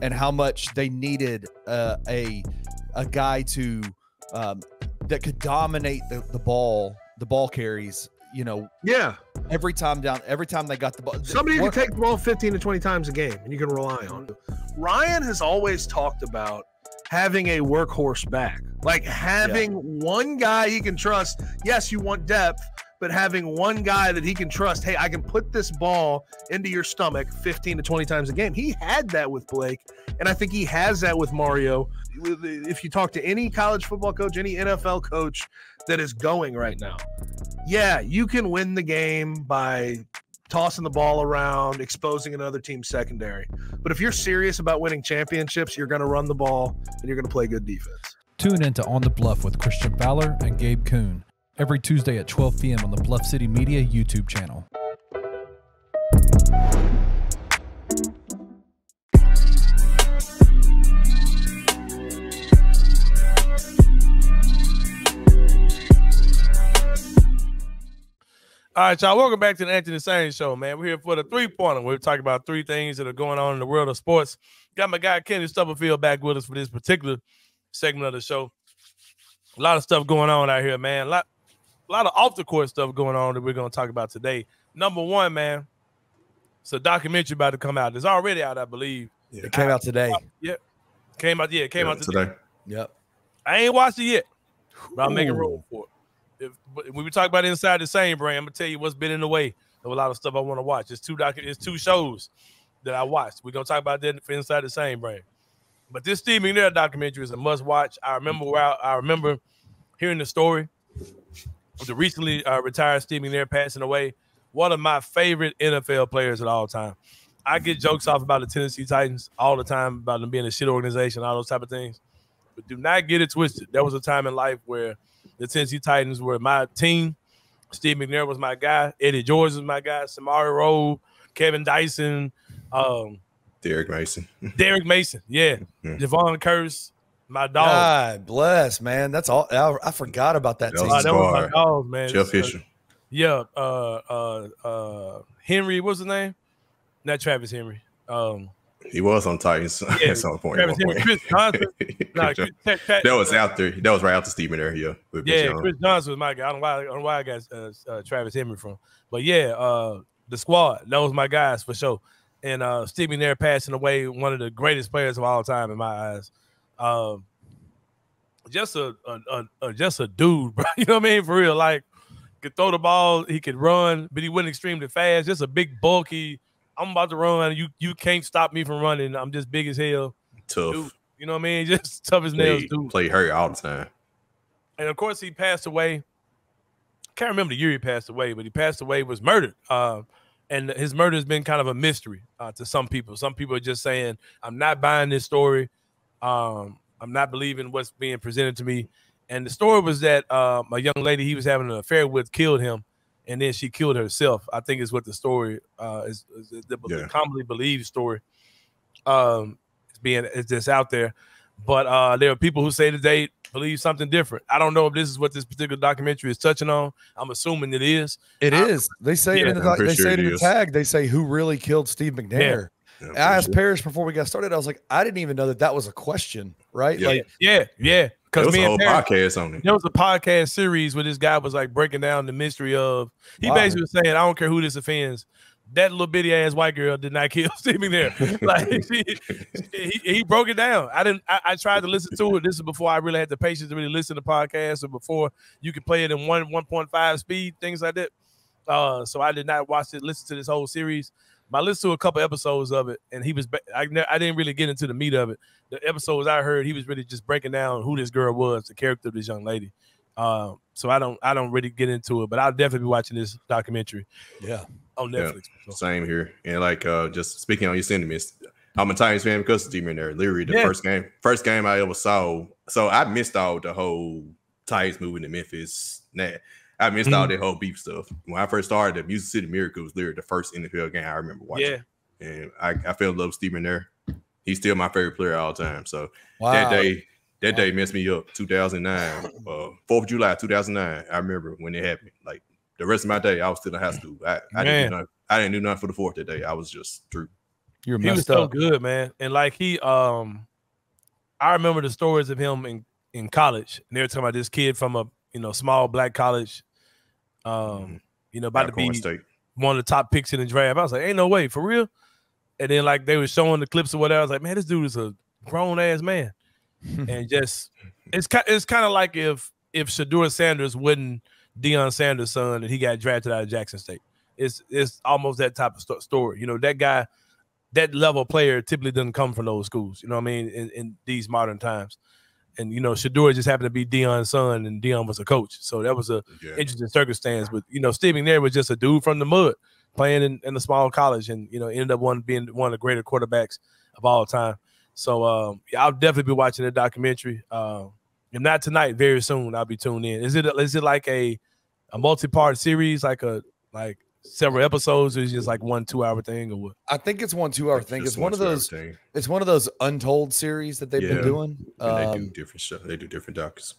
and how much they needed a guy to that could dominate the ball carries. You know, every time they got the ball. Somebody can take the ball 15 to 20 times a game, and you can rely on it. Ryan has always talked about having a workhorse back, like having one guy he can trust. Yes, you want depth, but having one guy that he can trust. Hey, I can put this ball into your stomach 15 to 20 times a game. He had that with Blake, and I think he has that with Mario. If you talk to any college football coach, any NFL coach that is going right now, yeah, you can win the game by tossing the ball around, exposing another team's secondary. But if you're serious about winning championships, you're going to run the ball and you're going to play good defense. Tune in to On the Bluff with Christian Fowler and Gabe Kuhn every Tuesday at 12 p.m. on the Bluff City Media YouTube channel. All right, y'all. Welcome back to the Anthony Sain Show, man. We're here for the three-pointer. We're talking about three things that are going on in the world of sports. Got my guy Kenny Stubblefield back with us for this particular segment of the show. A lot of stuff going on out here, man. A lot of off-the-court stuff going on that we're going to talk about today. Number one, man, it's a documentary about to come out. It's already out, I believe. Yeah, it came out today. Yep. Came out today. Yep. I ain't watched it yet, but I'm making room for it. When we talk about Inside the Same Brain, I'm gonna tell you what's been in the way of a lot of stuff I want to watch. It's two shows that I watched. We're gonna talk about that for Inside the Same Brain. But this Steve McNair documentary is a must watch. I remember hearing the story of the recently retired Steve McNair passing away. One of my favorite NFL players of all time. I get jokes off about the Tennessee Titans all the time about them being a shit organization, all those type of things. But do not get it twisted. There was a time in life where the Tennessee Titans were my team. Steve McNair was my guy. Eddie George was my guy. Samari Rowe, Kevin Dyson, Derek Mason. Derek Mason, yeah. Javon Curse, my dog. God bless, man. That's all. I forgot about that team. That was my dog, man. Jeff Fisher. Yeah. Henry, what's his name? Not Travis Henry. He was on Titans at some point. Chris Johnson. That was out there. That was right after Steve McNair. Yeah, Chris Johnson was my guy. I don't know why I got Travis Henry from. But yeah, the squad, that was my guys for sure. And Steve McNair passing away, one of the greatest players of all time in my eyes. Just a dude, bro. You know what I mean? For real, like could throw the ball, he could run, but he wasn't extremely fast. Just a big, bulky. I'm about to run, and you can't stop me from running. I'm just big as hell. Tough. Dude, you know what I mean? Just tough as nails, dude. Play hurt all the time. And, of course, he passed away. Can't remember the year he passed away, but he passed away, was murdered. And his murder has been kind of a mystery to some people. Some people are just saying, I'm not buying this story. I'm not believing what's being presented to me. And the story was that a young lady he was having an affair with killed him. And then she killed herself. I think is what the story is the commonly believed story. It's just out there. But there are people who say that they believe something different. I don't know if this is what this particular documentary is touching on. I'm assuming it is. It is. They say it in the tag. They say who really killed Steve McNair. Yeah, I asked Parish before we got started. I was like, I didn't even know that was a question, right? Yeah. Because me and Parish, podcast on it. There was a podcast series where this guy was like breaking down the mystery of. He basically was saying, I don't care who this offends. That little bitty ass white girl did not kill Steve McNair. Like he broke it down. I tried to listen to it. This is before I really had the patience to really listen to podcasts, or before you could play it in 1.5 speed, things like that. So I did not listen to this whole series. But I listened to a couple episodes of it, and I didn't really get into the meat of it. The episodes I heard, he was really just breaking down who this girl was, the character of this young lady. So I don't really get into it, but I'll definitely be watching this documentary. Yeah, on Netflix. Yeah, same here. And like just speaking on your sentiments, I'm a Titans fan because of Steve McNair. Literally the first game I ever saw. So I missed all the whole Titans moving to Memphis. I missed all that whole beef stuff. When I first started, the Music City Miracle was literally the first NFL game I remember watching. Yeah. And I fell in love with Steve McNair. He's still my favorite player all time. So that day messed me up. 2009, 4th of July, 2009. I remember when it happened. Like the rest of my day, I was still in high school. I didn't do nothing for the 4th that day. I was just through. He was so good, man. And like I remember the stories of him in college. And they were talking about this kid from a small black college. About to be one of the top picks in the draft. I was like, ain't no way, for real. And then like they were showing the clips or whatever. I was like, man, this dude is a grown ass man. And just it's kind of like if Shedeur Sanders wouldn't Deion Sanders' son, and he got drafted out of Jackson State. It's almost that type of story. You know, that guy, that level of player typically doesn't come from those schools. You know what I mean? In these modern times. And, you know, Shador just happened to be Deion's son, and Deion was a coach. So that was a interesting circumstance. But, you know, Steve McNair was just a dude from the mud playing in a small college and, you know, ended up being one of the greater quarterbacks of all time. So I'll definitely be watching the documentary. If not tonight, very soon I'll be tuned in. Is it like a multi-part series, like several episodes, or is it just like 1 2-hour thing, or what? I think it's 1 2-hour thing. It's one of those. It's one of those untold series that they've been doing. And they do different stuff. They do different docs.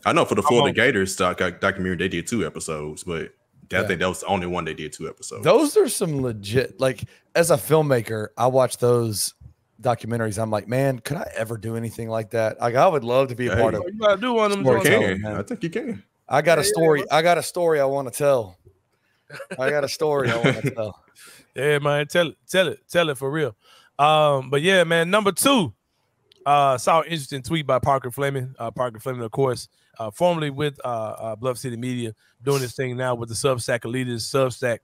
I know for the Florida Gators documentary, they did 2 episodes, but I think that was the only one they did 2 episodes. Those are some legit. Like, as a filmmaker, I watch those documentaries. I'm like, man, could I ever do anything like that? Like, I would love to be a part of. You gotta do one of them. I think you can. I got a story. I got a story I want to tell. I got a story I want to tell. Yeah, man, tell it for real. But yeah, man, number 2, saw an interesting tweet by Parker Fleming. Parker Fleming, of course, formerly with Bluff City Media, doing this thing now with the Substack Elite Substack.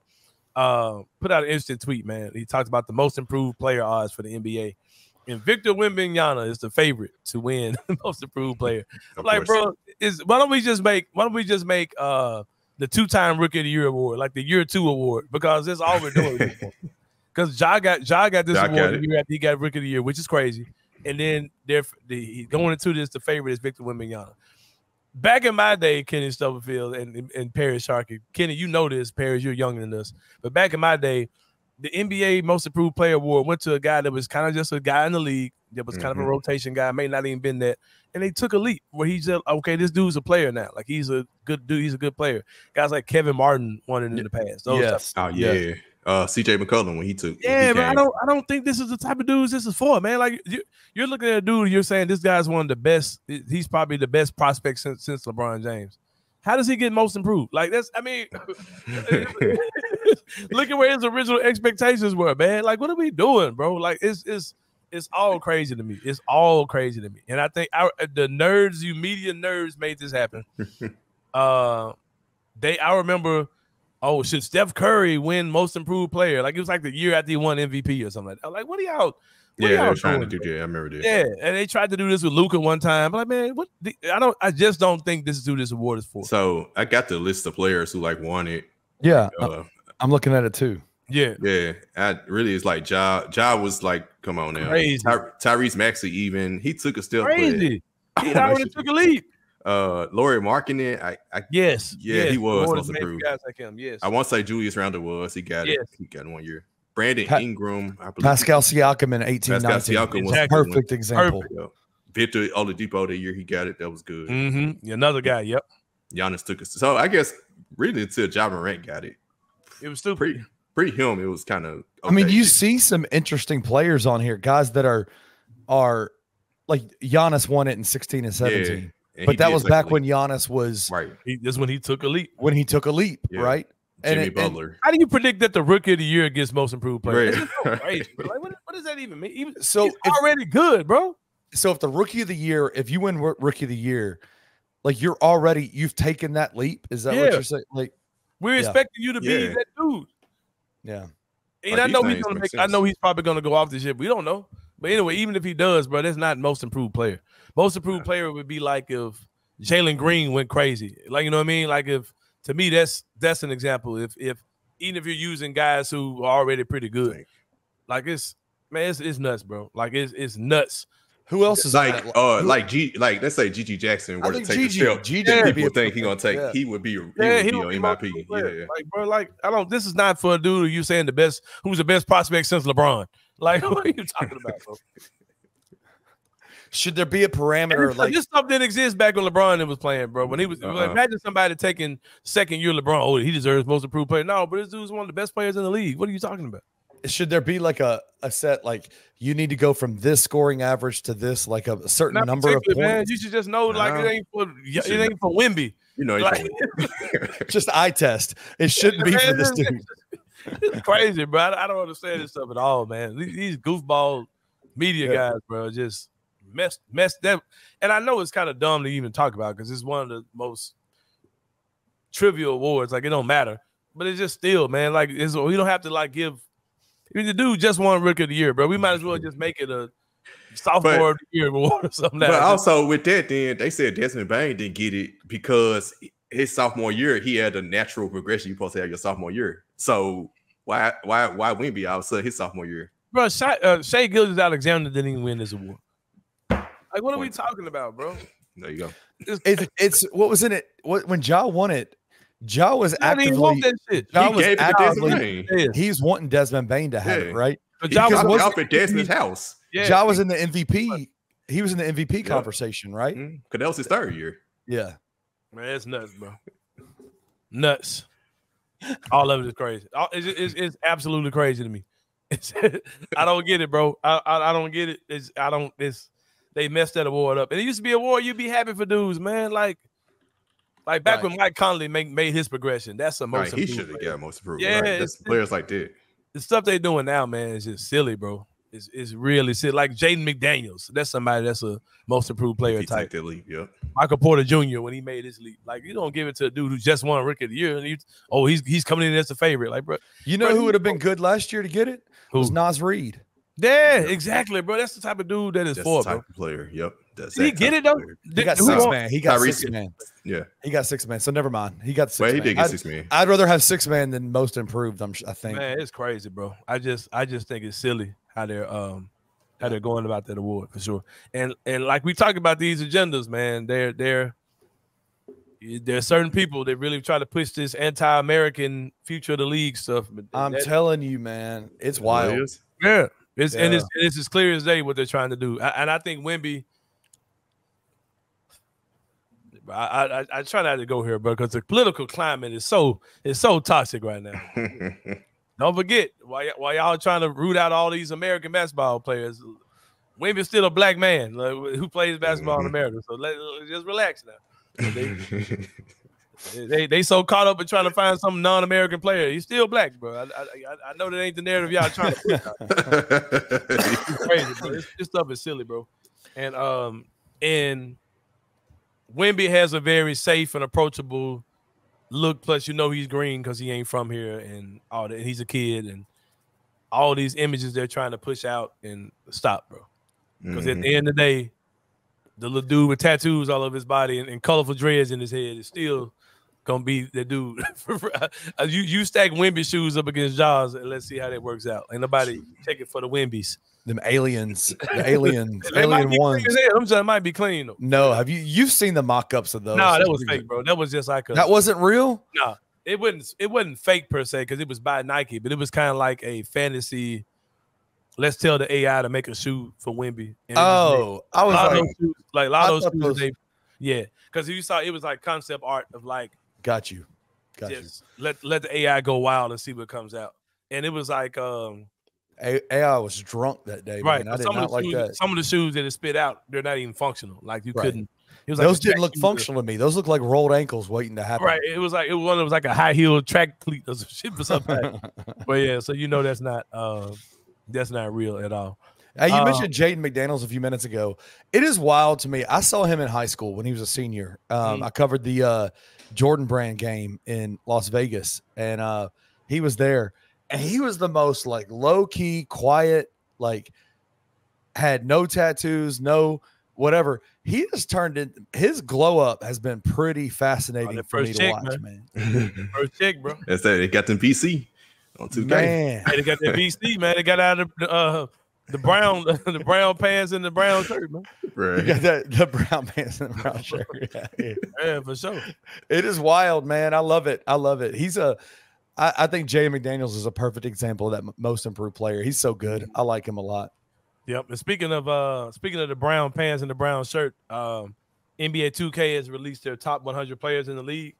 Put out an interesting tweet, man. He talked about the most improved player odds for the NBA. And Victor Wembanyama is the favorite to win the most improved player. I'm like, bro, why don't we just make the 2-time Rookie of the Year award, like the Year 2 award, because that's all we're doing. Because Ja got this award the year after he got Rookie of the Year, which is crazy. And then going into this, the favorite is Victor Wembanyama. Back in my day, Kenny Stubblefield and Parish Sharkey, Kenny, you know this, Parish, you're younger than us. But back in my day, the NBA Most Improved Player Award went to a guy that was kind of just a guy in the league, that was kind of a rotation guy, may not even been that. And they took a leap where he said, okay, this dude's a player now. Like, he's a good dude. He's a good player. Guys like Kevin Martin won it in the past. CJ McCollum when he took. Yeah, but I don't think this is the type of dudes this is for, man. Like, you're looking at a dude, you're saying this guy's one of the best. He's probably the best prospect since LeBron James. How does he get most improved? Like, look at where his original expectations were, man. Like, what are we doing, bro? Like, it's all crazy to me. It's all crazy to me. And I think the nerds, you media nerds, made this happen. I remember, should Steph Curry win most improved player? Like, it was like the year after he won MVP or something like that. I'm like, what are y'all? They were trying to do that. I remember that. Yeah, and they tried to do this with Luka one time. I'm like, man, I just don't think this is who this award is for. So I got the list of players who won it. Yeah, I'm looking at it too. Yeah. It's like Ja was like, come on now. Crazy. Tyrese Maxey even. He took a step. Crazy. He already took a leap. Laurie Markkinen. Yes. He was most improved. Guys like him. Yes. I want to say Julius Randle was. He got it. He got 1 year. Brandon Ingram. I believe Pascal Siakam in 18-19. Siakam was perfect example. Victor Oladipo the year he got it. That was good. Mm-hmm. Another guy. Yep. Giannis took it. So I guess really until Ja Morant got it, it was still pre him. It was kind of. Okay. I mean, you see some interesting players on here, guys that are like Giannis won it in 16 and 17. Yeah, but that was back when Giannis was right. That's when he took a leap. Right? Jimmy Butler. How do you predict that the Rookie of the Year gets most improved player? Right. So crazy, like, what does that even mean? He's already good, bro. So if the Rookie of the Year, if you win Rookie of the Year, like you've taken that leap. Is that what you're saying? Like, we're expecting you to be that dude. Yeah. And I know he's gonna I know he's probably gonna go off this shit. We don't know. But anyway, even if he does, bro, that's not most improved player. Most improved player would be like if Jalen Green went crazy. Like, you know what I mean? Like, if to me, that's an example. If even if you're using guys who are already pretty good, like it's nuts, bro. Like it's nuts. Who else is like let's say Gigi Jackson were to take the step. People think he gonna take. Yeah. He would be on MIP. Yeah. Like, bro, like this is not for a dude who you saying who's the best prospect since LeBron. Like, what are you talking about, bro? Should there be a parameter? Like, this stuff didn't exist back when LeBron was playing, bro. When he was imagine somebody taking second year LeBron. He deserves most improved player. No, but this dude's one of the best players in the league. What are you talking about? Should there be like a set, like you need to go from this scoring average to this, like a certain number of points? Man. You should just know, like it ain't for Wemby. You know, like, just eye test. It shouldn't be for this dude. It's crazy, bro. I don't understand this stuff at all, man. These goofball media guys, bro, just messed that. And I know it's kind of dumb to even talk about because it's one of the most trivial awards. Like, it don't matter. But it's just still, man, like, we don't have to, like, give – the dude just won Rookie of the Year, bro. We might as well just make it a sophomore of the year award or something. But also with that, then, they said Desmond Bane didn't get it because his sophomore year, he had a natural progression you're supposed to have your sophomore year. So why Wemby all of a sudden his sophomore year? Bro, Shai Gilgeous-Alexander didn't even win this award. Like, what are we talking about, bro? There you go. It's what was in it? When Ja won it, Ja was actively that shit. Ja was actively, he's wanting Desmond Bane to have it, right? But Ja was up at Desmond's house. Yeah. Ja was in the MVP. He was in the MVP conversation, right? Because that was his third year. Yeah. Man, it's nuts, bro. Nuts. All of it is crazy. It's absolutely crazy to me. I don't get it, bro. I don't get it. They messed that award up. And it used to be an award you'd be happy for dudes, man. Like back when Mike Conley made his progression. That's the most he should have got most improved. Yeah, right? That's players like that. The stuff they doing now, man, is just silly, bro. It's really silly. Like Jaden McDaniels. That's somebody that's a most improved player type. That leap, yeah. Michael Porter Jr. when he made his leap. Like, you don't give it to a dude who just won Rookie of the Year and he's coming in as a favorite. Like, bro. You know who would have been good last year to get it? Who? Was Nas Reed. Yeah, exactly, bro. That's the type of dude that is that's for, the type bro. Of player. Yep. Did he get it though? He got 6 man. He got Tyrese. 6 man. Yeah. He got 6 man. So never mind. He got 6 well, man. He did get 6 man. I'd rather have 6 man than most improved. I think. Man, it's crazy, bro. I just think it's silly how they're going about that award for sure. And like we talk about these agendas, man, there's certain people that really try to push this anti-American future of the league stuff. But I'm telling you, man, it's wild. Yeah. And it's as clear as day what they're trying to do. And I think Wemby, I try not to go here, bro, because the political climate is so toxic right now. Don't forget, while y'all trying to root out all these American basketball players, Wemby's still a black man who plays basketball in America. So just relax now. They so caught up in trying to find some non-American player. He's still black, bro. I know that ain't the narrative y'all trying to put. It's crazy, bro. This stuff is silly, bro. And Wemby has a very safe and approachable look. Plus, he's green because he ain't from here and all that. He's a kid and all these images they're trying to push out and stop, bro. Because at the end of the day, the little dude with tattoos all over his body and colorful dreads in his head is still gonna be the dude. you stack Wemby shoes up against Jaws and let's see how that works out. Ain't nobody checking for the Wembies. Them aliens, alien ones. It might be clean though. No, have you've seen the mock-ups of those? No, that was fake, bro. That was just like that wasn't real. No, it wasn't fake per se because it was by Nike, but it was kind of like a fantasy. Let's tell the AI to make a shoe for Wemby. Oh, I was like a lot of those shoes. Yeah, because you saw it was like concept art of like. Got you. Let the AI go wild and see what comes out. And it was like AI was drunk that day, right? Man. I did not like that. Some of the shoes that it spit out, they're not even functional. Like you couldn't. It was those like didn't look functional to me. Those looked like rolled ankles waiting to happen. Right. It was like a high heel track cleat or some shit for something. But yeah, so that's not real at all. Hey, you mentioned Jaden McDaniels a few minutes ago. It is wild to me. I saw him in high school when he was a senior. I covered the Jordan Brand game in Las Vegas, and he was there. And he was the most like low-key, quiet, like had no tattoos, no whatever. He just turned in his glow up has been pretty fascinating for me to watch, man. First check, bro. That's that. They got them PC on 2K. Man. They got that PC, man. They got out of the brown pants and the brown shirt, man. Right. You got the brown pants and the brown shirt. Yeah, for sure. It is wild, man. I love it. I think Jay McDaniels is a perfect example of that most improved player. He's so good. I like him a lot. Yep. And speaking of the brown pants and the brown shirt, NBA 2K has released their top 100 players in the league.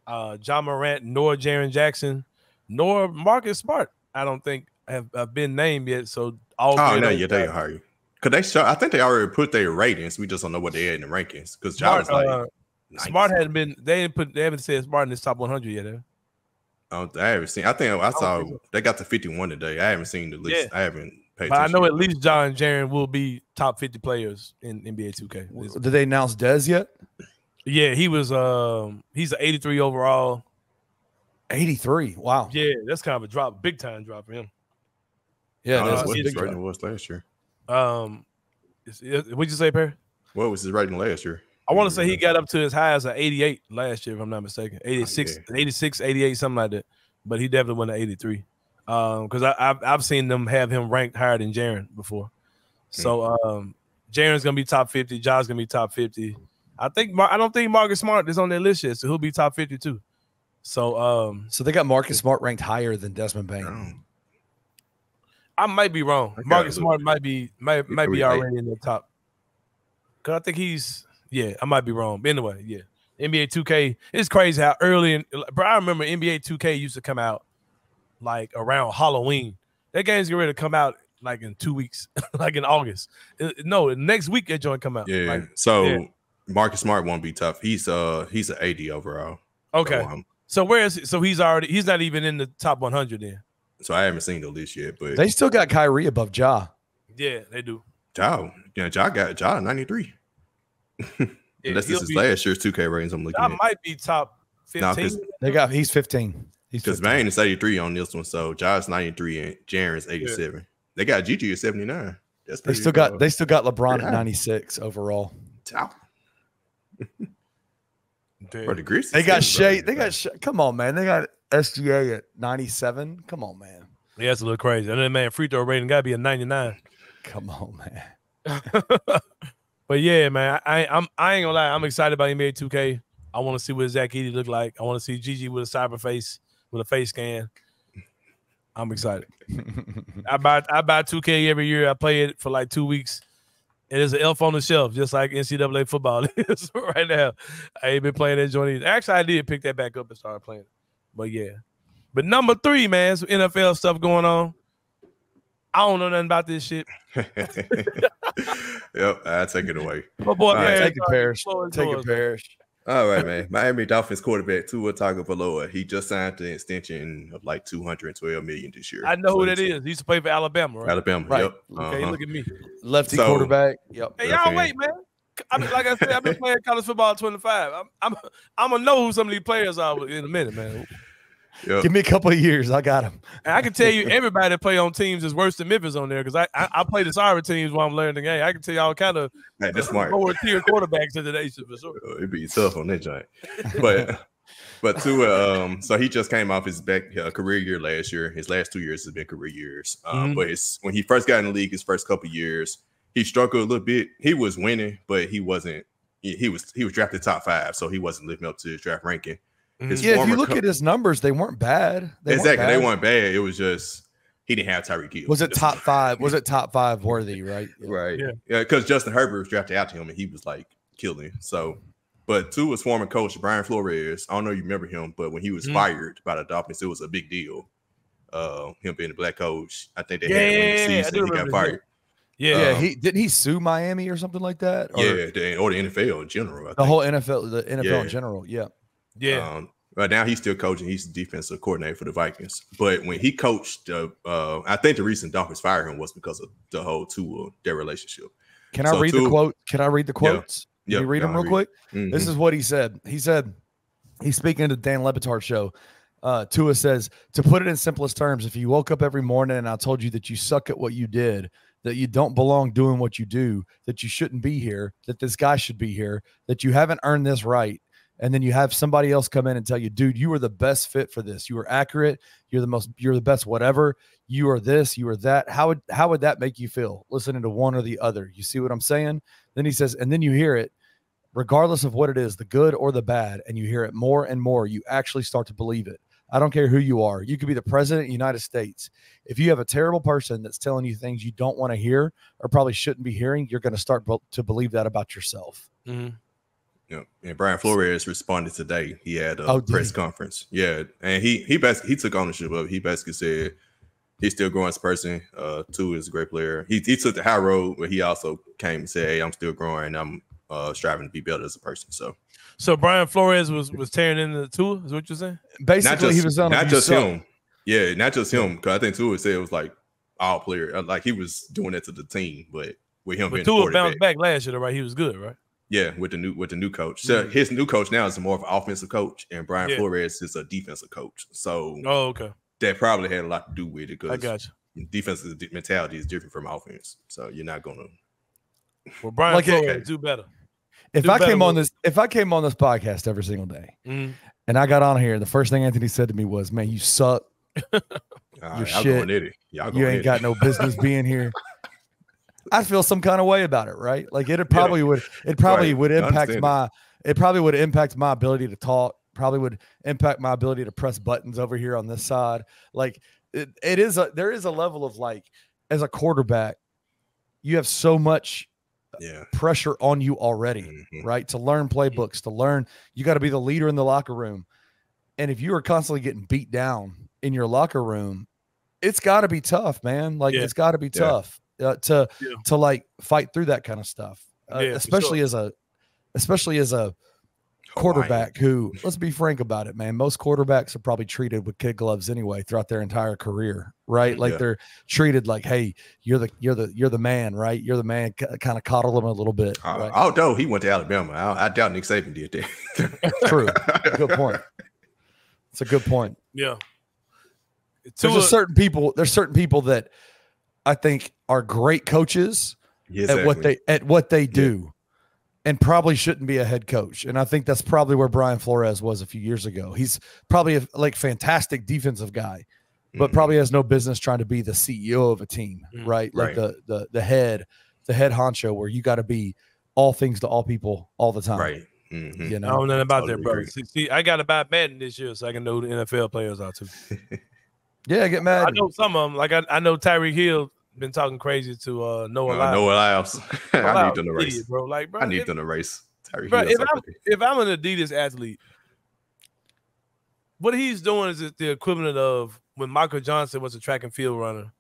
Ja Morant, nor Jaren Jackson, nor Marcus Smart. I don't think have been named yet. So all. Oh no, yeah, they are. Cause I think they already put their ratings. We just don't know what they had in the rankings. Because Ja was like Smart hadn't been. They haven't said Smart in this top 100 yet. I haven't seen. I think I saw they got to 51 today. I haven't seen the list. Yeah. I haven't paid But I attention. know at least Ja and Jaren will be top 50 players in NBA 2K. Did they announce Dez yet? Yeah, he was. He's an 83 overall. 83. Wow. Yeah, that's kind of a drop, big time drop for him. Yeah, that's what his rating was last year. What'd you say, Perry? What was his rating last year? I want to say he got up to as high as an 88 last year, if I'm not mistaken. 86, 88, something like that. But he definitely went to 83. Because I've seen them have him ranked higher than Jaren before. So Jaren's gonna be top 50. Josh's gonna be top 50. I don't think Marcus Smart is on their list yet, so he'll be top 50 too. So they got Marcus Smart ranked higher than Desmond Bane. I might be wrong. Marcus Smart might be already in the top. Cause I think I might be wrong. But anyway, yeah. NBA 2K, it's crazy how early bro, I remember NBA 2K used to come out like around Halloween. That game's getting ready to come out like in 2 weeks, like in August. No, next week that joint come out. Yeah. Marcus Smart won't be tough. He's an 80 overall. Okay. So where is he? So he's not even in the top 100 then. So I haven't seen the list yet, but they still got Kyrie above Ja. Yeah, they do. Ja got 93. Unless this is last year's 2K ratings I'm looking at. Might be top 15. He's 15. Because Bane is 83 on this one, so Ja's 93 and Jaren's 87. Yeah. They got Gigi at 79. They still got LeBron at 96 overall. Ciao. Bro, the Grizzlies. They got Shea. Come on, man. They got SGA at 97. Come on, man. Yeah, that's a little crazy. And then, man, free throw rating got to be a 99. Come on, man. But yeah, man, I ain't gonna lie. I'm excited about NBA 2K. I want to see what Zach Edey look like. I want to see Gigi with a cyber face, with a face scan. I'm excited. I buy 2K every year. I play it for like 2 weeks. It is an elf on the shelf, just like NCAA football is right now. I ain't been playing that joint either. Actually, I did pick that back up and start playing it. But yeah. But number 3, man, some NFL stuff going on. I don't know nothing about this shit. Yep, I'll take it away. Oh, boy, man, take it, Parish. Take it, Parish. All right, man. Miami Dolphins quarterback Tua Tagovailoa. He just signed an extension of like $212 million this year. I know who that is. He used to play for Alabama, right? Alabama, right. Yep. Okay, look at me. Lefty quarterback. Yep. Hey, y'all wait, man. Like I said, I've been playing college football at 25. I'm gonna know who some of these players are in a minute, man. Yep. Give me a couple of years. I got him. And I can tell you everybody that play on teams is worse than Memphis on there because I play the sorry teams while I'm learning the game. I can tell you all kind of lower tier quarterbacks in the nation for sure. It'd be tough on that giant. But Tua, so he just came off his career year last year. His last 2 years has been career years. But when he first got in the league, his first couple of years, he struggled a little bit. He was winning, but he wasn't. He was drafted top 5, so he wasn't living up to his draft ranking. If you look at his numbers, they weren't bad. They weren't bad. It was just he didn't have Tyreek Hill. Was it top 5? Was it top 5 worthy? Right. Right. Yeah. Because Justin Herbert was drafted out to him, and he was like killing. So, but Tua's former coach Brian Flores. I don't know if you remember him, but when he was fired by the Dolphins, it was a big deal. Him being the black coach. I think they had him in the season. He got fired. Yeah, didn't he sue Miami or something like that? Or the NFL in general. The whole NFL, in general. Yeah. Yeah. Right now he's still coaching. He's the defensive coordinator for the Vikings. But when he coached, I think the reason Dolphins fired him was because of the whole their relationship. Can I read the quote? Can I read the quotes? Yeah. Can you read them real quick? Mm-hmm. This is what he said. He said, he's speaking to Dan Le Batard show. Tua says, to put it in simplest terms, if you woke up every morning and I told you that you suck at what you did, that you don't belong doing what you do, that you shouldn't be here, that this guy should be here, that you haven't earned this right, and then you have somebody else come in and tell you, dude, you are the best fit for this. You are accurate. You're the best, whatever. You are this, you are that. How would that make you feel listening to one or the other? You see what I'm saying? Then he says, and then you hear it, regardless of what it is, the good or the bad, and you hear it more and more, you actually start to believe it. I don't care who you are. You could be the president of the United States. If you have a terrible person that's telling you things you don't want to hear or probably shouldn't be hearing, you're going to start to believe that about yourself. Mm-hmm. Yeah, and Brian Flores responded today. He had a press conference. Yeah, and he basically took ownership of it. He basically said he's still growing as a person. Tua is a great player. He took the high road, but he also came and said, "Hey, I'm still growing. I'm striving to be better as a person." So Brian Flores was tearing into Tua. Is what you're saying? Basically, he was on not just him. Yeah, not just him. Because I think Tua said it was like all player. Like he was doing that to the team, but with him being Tua bounced back last year, right? He was good, right? Yeah, with the new coach. So his new coach now is more of an offensive coach, and Brian Flores is a defensive coach. So that probably had a lot to do with it because I got you. Defensive mentality is different from offense. So you're not gonna. Well, Brian Flores do better. If I came on this podcast every single day, and I got on here, the first thing Anthony said to me was, "Man, you suck. You're shit. You ain't got no business being here." I feel some kind of way about it, right? Like it probably would impact my ability to talk, probably would impact my ability to press buttons over here on this side. Like there is a level of like, as a quarterback, you have so much pressure on you already, right? To learn playbooks, you got to be the leader in the locker room. And if you are constantly getting beat down in your locker room, it's got to be tough, man. Like it's got to be tough. To like fight through that kind of stuff, especially as a quarterback who, let's be frank about it, man. Most quarterbacks are probably treated with kid gloves anyway throughout their entire career, right? Like they're treated like, hey, you're the man, right? You're the man. Kind of coddle them a little bit. Right? Although he went to Alabama, I doubt Nick Saban did that. True, good point. It's a good point. Yeah, there's certain people that I think are great coaches at what they do, and probably shouldn't be a head coach. And I think that's probably where Brian Flores was a few years ago. He's probably a fantastic defensive guy, but probably has no business trying to be the CEO of a team, right? Like the head honcho, where you got to be all things to all people all the time, right? You know, I don't know nothing about that, bro. See, I got to buy Madden this year so I can know who the NFL players are too. Yeah, get mad. I know some of them. Like I know Tyreek Hill been talking crazy to Noah Lyles. Noah Lyles. I need them to race, bro. Like, bro, I need them to race. Bro, if I'm an Adidas athlete, what he's doing is the equivalent of when Michael Johnson was a track and field runner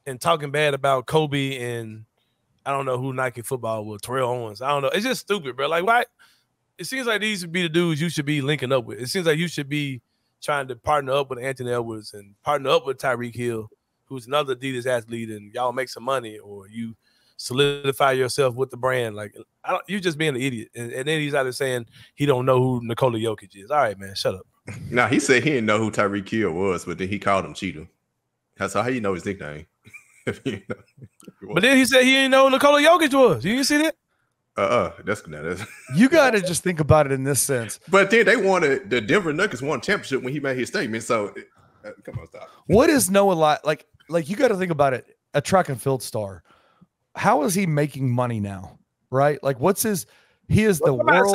and talking bad about Kobe and I don't know who Nike football was, Terrell Owens. I don't know. It's just stupid, bro. Like, why? It seems like these would be the dudes you should be linking up with. It seems like you should be trying to partner up with Anthony Edwards and partner up with Tyreek Hill, who's another Adidas athlete, and y'all make some money, or you solidify yourself with the brand. Like, you just being an idiot. And then he's out there saying he don't know who Nikola Jokic is. All right, man, shut up. Now, he said he didn't know who Tyreek Hill was, but then he called him Cheetah. That's how you know his nickname. But then he said he didn't know who Nikola Jokic was. You didn't see that? That's you got to just think about it in this sense. But then the Denver Nuggets won a championship when he made his statement. So come on, stop. What is Noah like you got to think about it. A track and field star. How is he making money now? Right? Like, he is the world.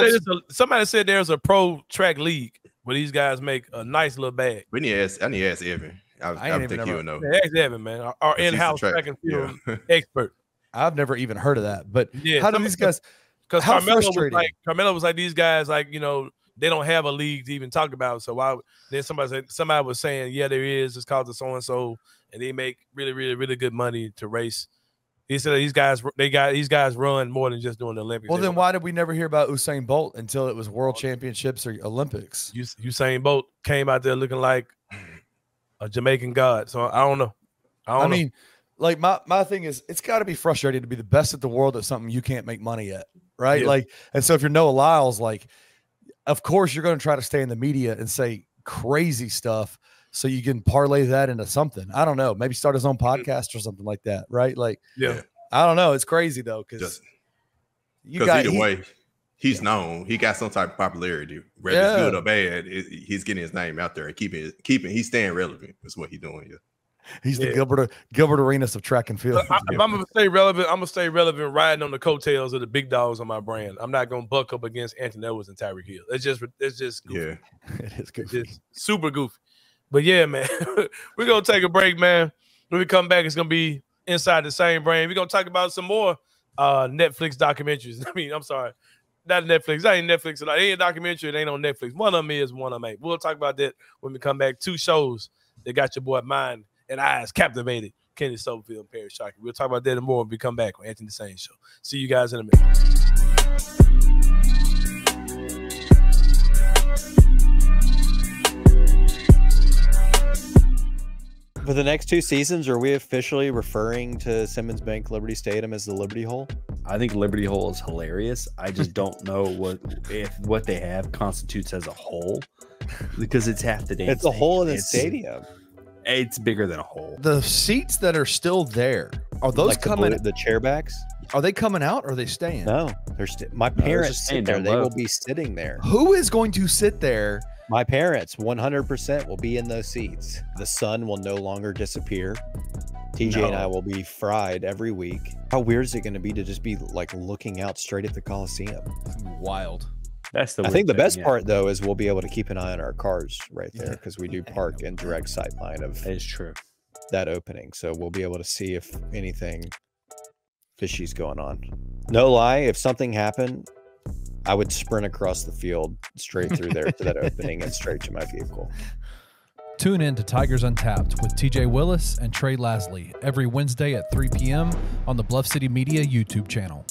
Somebody said there's a pro track league where these guys make a nice little bag. I need to ask Evan. I think he'll know. Ask Evan, man, our in-house track and field expert. I've never even heard of that. But how do these guys? Because Carmelo was like, these guys, like, you know, they don't have a league to even talk about. So why? Then somebody was saying, yeah, there is. It's called the so and so, and they make really, really, really good money to race. He said these guys run more than just doing the Olympics. Well, then why did we never hear about Usain Bolt until it was World Championships or Olympics? Usain Bolt came out there looking like a Jamaican god. So I don't know. I mean, like my thing is, it's got to be frustrating to be the best at the world at something you can't make money at, right? Yeah. Like, and so if you're Noah Lyles, like, of course you're going to try to stay in the media and say crazy stuff so you can parlay that into something. I don't know, maybe start his own podcast or something like that, right? Like, I don't know. It's crazy though, because either way, he's known. He got some type of popularity, whether it's good or bad. He's getting his name out there and keeping. He's staying relevant. Is what he's doing here. He's the Gilbert Arenas of track and field. If I'm gonna stay relevant, I'm gonna stay relevant, riding on the coattails of the big dogs on my brand. I'm not gonna buck up against Anthony Edwards and Tyreek Hill. It's just goofy. It is goofy. It's super goofy. But yeah, man, we're gonna take a break, man. When we come back, it's gonna be inside the same brain. We're gonna talk about some more Netflix documentaries. I mean, I'm sorry, not Netflix. That ain't Netflix. It ain't a documentary. It ain't on Netflix. One of them is, one of them ain't. We'll talk about that when we come back. 2 shows that got your boy mind and eyes captivated. Kenny Soberfield and Parish Sharkey. We'll talk about that and more when we come back on Anthony Sain Show. See you guys in a minute. For the next 2 seasons, are we officially referring to Simmons Bank Liberty Stadium as the Liberty Hole? I think Liberty Hole is hilarious. I just don't know what they have constitutes as a hole, because it's half the damn. It's a hole in the stadium. It's bigger than a hole. The seats that are still there, are those like coming? The chairbacks? Are they coming out or are they staying? No, they're my parents sit there. They will be sitting there. Who is going to sit there? My parents, 100% will be in those seats. The sun will no longer disappear. TJ and I will be fried every week. How weird is it going to be to just be like looking out straight at the Coliseum? Wild. That's I think the best part though is we'll be able to keep an eye on our cars right there, because we do park in direct sight line of that opening. So we'll be able to see if anything fishy's going on. No lie, if something happened, I would sprint across the field straight through there to that opening and straight to my vehicle. Tune in to Tigers Untapped with TJ Willis and Trey Lasley every Wednesday at 3 p.m. on the Bluff City Media YouTube channel.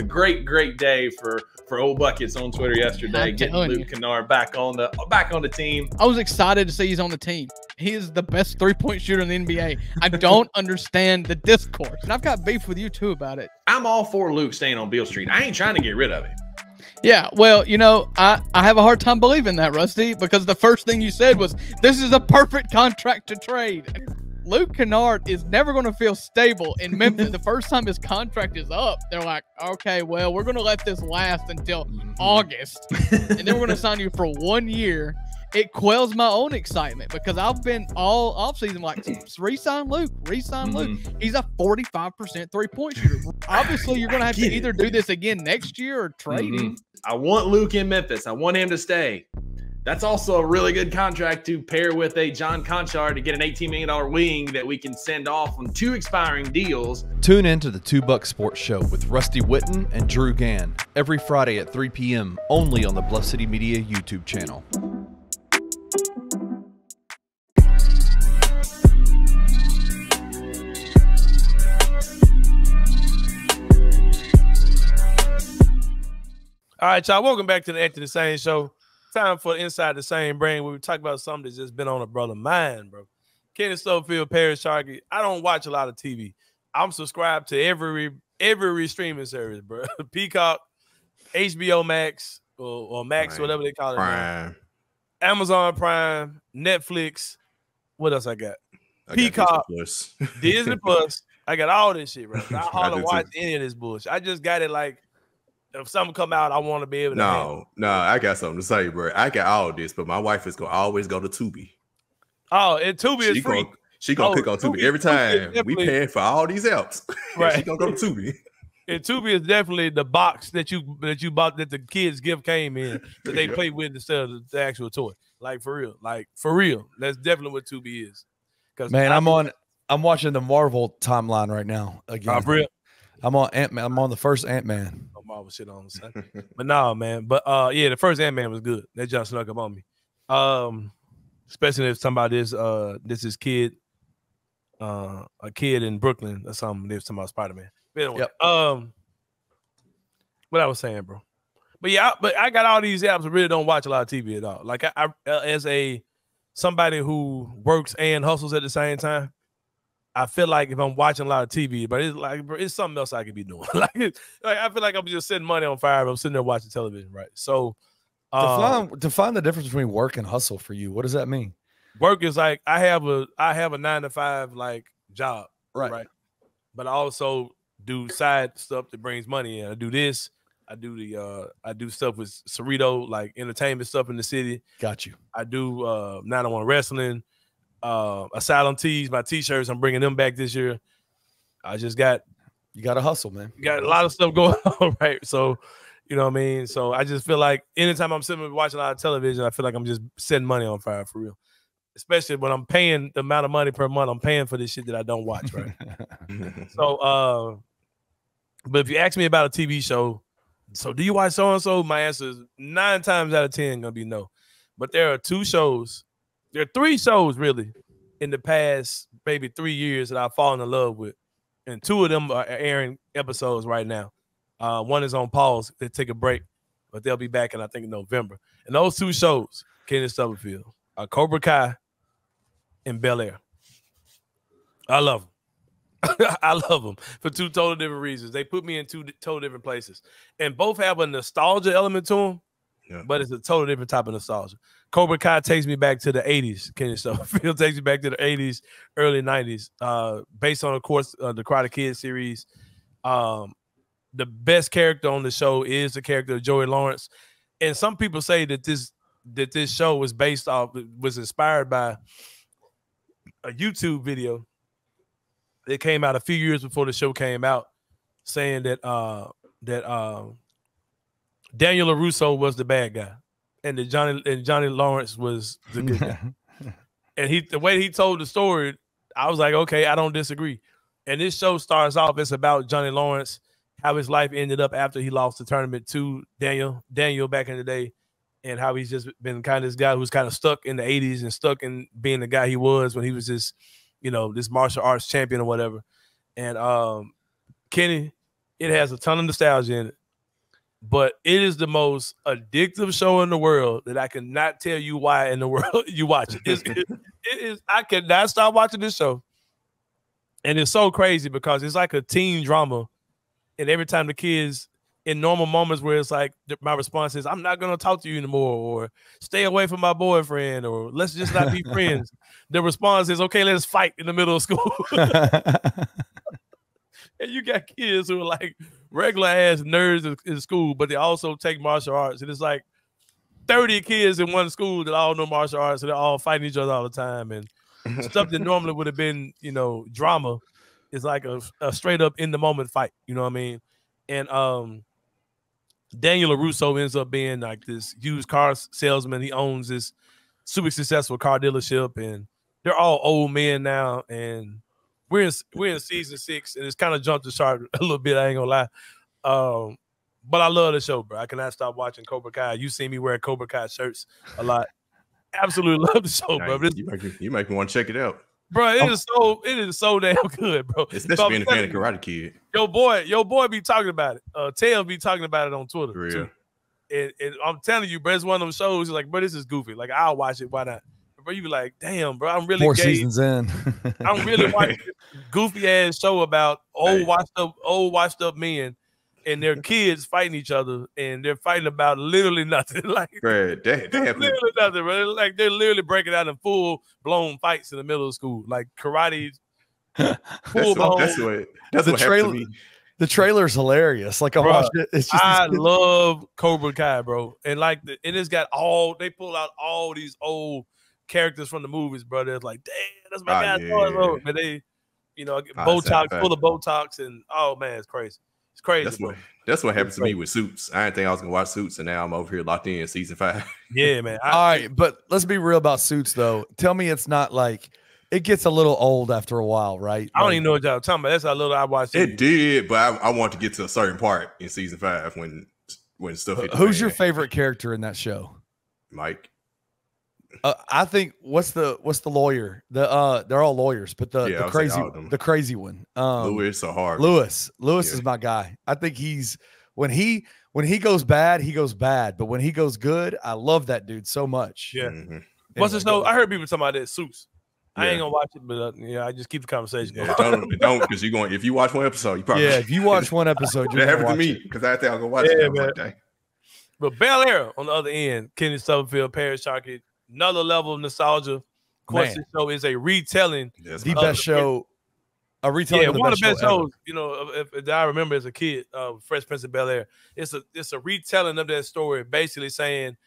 Great day for Old Buckets on Twitter yesterday, getting Luke Kennard back on the team. I was excited to see he's on the team. He is the best three-point shooter in the NBA. I don't understand the discourse, and I've got beef with you too about it. I'm all for Luke staying on Beale Street. I ain't trying to get rid of him. Yeah, well, you know, I have a hard time believing that, Rusty, because the first thing you said was, this is a perfect contract to trade. Luke Kennard is never going to feel stable in Memphis. The first time his contract is up, they're like, okay, well, we're going to let this last until August, and then we're going to sign you for 1 year. It quells my own excitement, because I've been all offseason like, re-sign Luke. He's a 45% three-point shooter. Obviously, you're going to have to either do this again next year or trade him. I want Luke in Memphis. I want him to stay. That's also a really good contract to pair with a John Conchar to get an $18 million wing that we can send off on 2 expiring deals. Tune in to the $2 Sports Show with Rusty Witten and Drew Gann every Friday at 3 p.m. only on the Bluff City Media YouTube channel. All right, y'all. Welcome back to the After the Same Show. Time for Inside the Same Brain, where we talk about something that's just been on a brother's mind, bro. Kenny Stonefield, Parish Sharkey. I don't watch a lot of TV. I'm subscribed to every streaming service, bro. Peacock, HBO Max, or Max, whatever they call it. Prime. Amazon Prime, Netflix. What else I got? Peacock, Disney Plus. I got all this shit, bro. I hardly watch any of this bullshit. I just got it like, if something come out, I want to be able to. No, I got something to say, bro. I got all this, but my wife is gonna always go to Tubi. Oh, and Tubi is free. She gonna click on Tubi every time. We paying for all these apps. Right. She gonna go to Tubi. And Tubi is definitely the box that you bought, that the kids' gift came in, that they play with instead of the actual toy. Like for real. That's definitely what Tubi is. Man, I'm watching the Marvel timeline right now again. For real. I'm on Ant-Man. I'm on the first Ant-Man. Marvel shit on the side. But no, man. But yeah, the first Ant-Man was good. That just snuck up on me. Especially if somebody is kid, a kid in Brooklyn or something. They was talking about Spider-Man. But anyway, what I was saying, bro. But yeah, I got all these apps. I really don't watch a lot of TV at all. Like I as somebody who works and hustles at the same time, I feel like if I'm watching a lot of TV, but it's like, bro, it's something else I could be doing. like I feel like I'm just setting money on fire, but I'm sitting there watching television, right? So define the difference between work and hustle for you. What does that mean? Work is like I have a 9-to-5 like job, right? But I also do side stuff that brings money in. I do this. I do stuff with Cerrito, like entertainment stuff in the city. Got you. I do 9-on-1 wrestling. Asylum tees, my t-shirts, I'm bringing them back this year. You got to hustle, man. You got a lot of stuff going on, right? So, you know what I mean? So I just feel like anytime I'm sitting watching a lot of television, I feel like I'm just setting money on fire for real. Especially when I'm paying the amount of money per month I'm paying for this shit that I don't watch, right? So but if you ask me about a TV show, so do you watch so-and-so? My answer is 9 times out of 10 gonna be no. But there are 2 shows. There are 3 shows really in the past maybe 3 years that I've fallen in love with, and 2 of them are airing episodes right now. One is on pause; they take a break, but they'll be back in I think in November. And those 2 shows, Kenny Stubblefield, Cobra Kai and Bel-Air. I love them. I love them for two totally different reasons. They put me in two totally different places, and both have a nostalgia element to them, but it's a totally different type of nostalgia. Cobra Kai takes me back to the 80s. Kenny Stubblefield takes me back to the 80s, early 90s, based on, of course, the Karate Kid series. The best character on the show is the character of Joey Lawrence, and some people say that this show was inspired by a YouTube video. It came out a few years before the show came out, saying that Daniel LaRusso was the bad guy, and that Johnny Lawrence was the good guy. And the way he told the story, I was like, okay, I don't disagree. And this show starts off, it's about Johnny Lawrence, how his life ended up after he lost the tournament to Daniel back in the day, and how he's just been kind of this guy who's kind of stuck in the 80s and stuck in being the guy he was when he was this, this martial arts champion or whatever. And Kenny, it has a ton of nostalgia in it, but it is the most addictive show in the world that I cannot tell you why in the world you watch it. It is. I cannot stop watching this show. And it's so crazy because it's like a teen drama. And every time the kids, in normal moments where it's like my response is, I'm not going to talk to you anymore, or stay away from my boyfriend, or let's just not be friends. The response is, okay, let's fight in the middle of school. And you got kids who are like regular ass nerds in school, but they also take martial arts. And it's like 30 kids in one school that all know martial arts, and they're all fighting each other all the time. And stuff that normally would have been, drama is like a straight up in the moment fight. You know what I mean? And Daniel LaRusso ends up being like this used car salesman. He owns this super successful car dealership, and they're all old men now. And we're in season 6, and it's kind of jumped the shark a little bit. I ain't gonna lie, but I love the show, bro. I cannot stop watching Cobra Kai. You see me wearing Cobra Kai shirts a lot. Absolutely love the show, bro. You make me want to check it out, bro. It is so damn good, bro. Especially being a fan of Karate Kid. Your boy be talking about it. Tail be talking about it on Twitter too. And I'm telling you, bro, it's one of them shows. Like, bro, this is goofy. Like, I'll watch it. Why not? Bro, you be like, damn, bro, I'm really 4 seasons in. I'm really watching this goofy ass show about old washed up men and their kids fighting each other, and they're fighting about literally nothing. Like, literally nothing, bro. Like, they're literally breaking out in full blown fights in the middle of school, like karate. Full blown. That's what happened to me. The trailer's hilarious. Like, I watched it. It's just I love Cobra Kai, bro. And like, it's got they pull out all these old characters from the movies, bro. It's like, damn, that's my guy. Yeah. But they, Botox, full of Botox, and oh man, it's crazy. It's crazy. That's what happened to me with Suits. I didn't think I was gonna watch Suits, and now I'm over here locked in season 5. Yeah, man. All right, but let's be real about Suits, though. Tell me it's not like it gets a little old after a while, right? I don't even know what y'all talking about. That's how little I watched it. It did, but I want to get to a certain part in season 5 when stuff hit. Who's your favorite character in that show? Mike. I think what's the lawyer? They're all lawyers, but the crazy one. Lewis or Harvey. Lewis is my guy. I think he's when he goes bad, he goes bad, but when he goes good, I love that dude so much. Yeah. Mm-hmm. What's the show? I heard people talking about that Suits. I ain't gonna watch it, but I just keep the conversation going. Don't because you're going. If you watch one episode, you probably if you watch one episode, that happened to me because I think I'll go watch it one day. But Bel-Air on the other end, Kenny Stubblefield, Parish Sharkey, another level of nostalgia. Of course, this show is a retelling. The best show. A retelling. Yeah, one of the best shows. If I remember as a kid, Fresh Prince of Bel-Air. It's a retelling of that story, basically saying,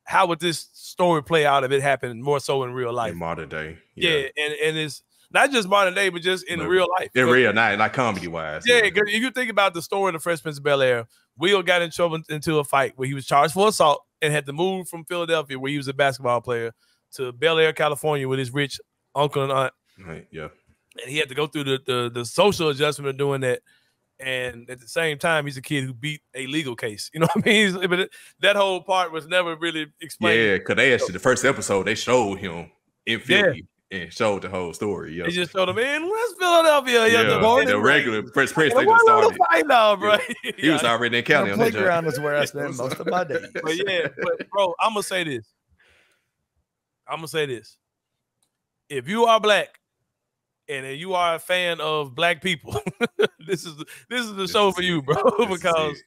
how would this story play out if it happened more so in real life? In modern day. Yeah, and it's not just modern day, but just in real life. In real life, like comedy-wise. Yeah, because if you think about the story of the Fresh Prince of Bel-Air, Will got in trouble into a fight where he was charged for assault and had to move from Philadelphia, where he was a basketball player, to Bel-Air, California, with his rich uncle and aunt. Right, yeah. And he had to go through the social adjustment of doing that. And at the same time, he's a kid who beat a legal case. You know what I mean? But that whole part was never really explained. Yeah, because they actually, the first episode, they showed him in Philly and showed the whole story. They just showed him in West Philadelphia. The regular Fresh Prince, they just started. Bro. He was already in county. The playground is where I spent most of my days. But bro, I'm going to say this. If you are black and you are a fan of black people, this is the show for you, bro. Because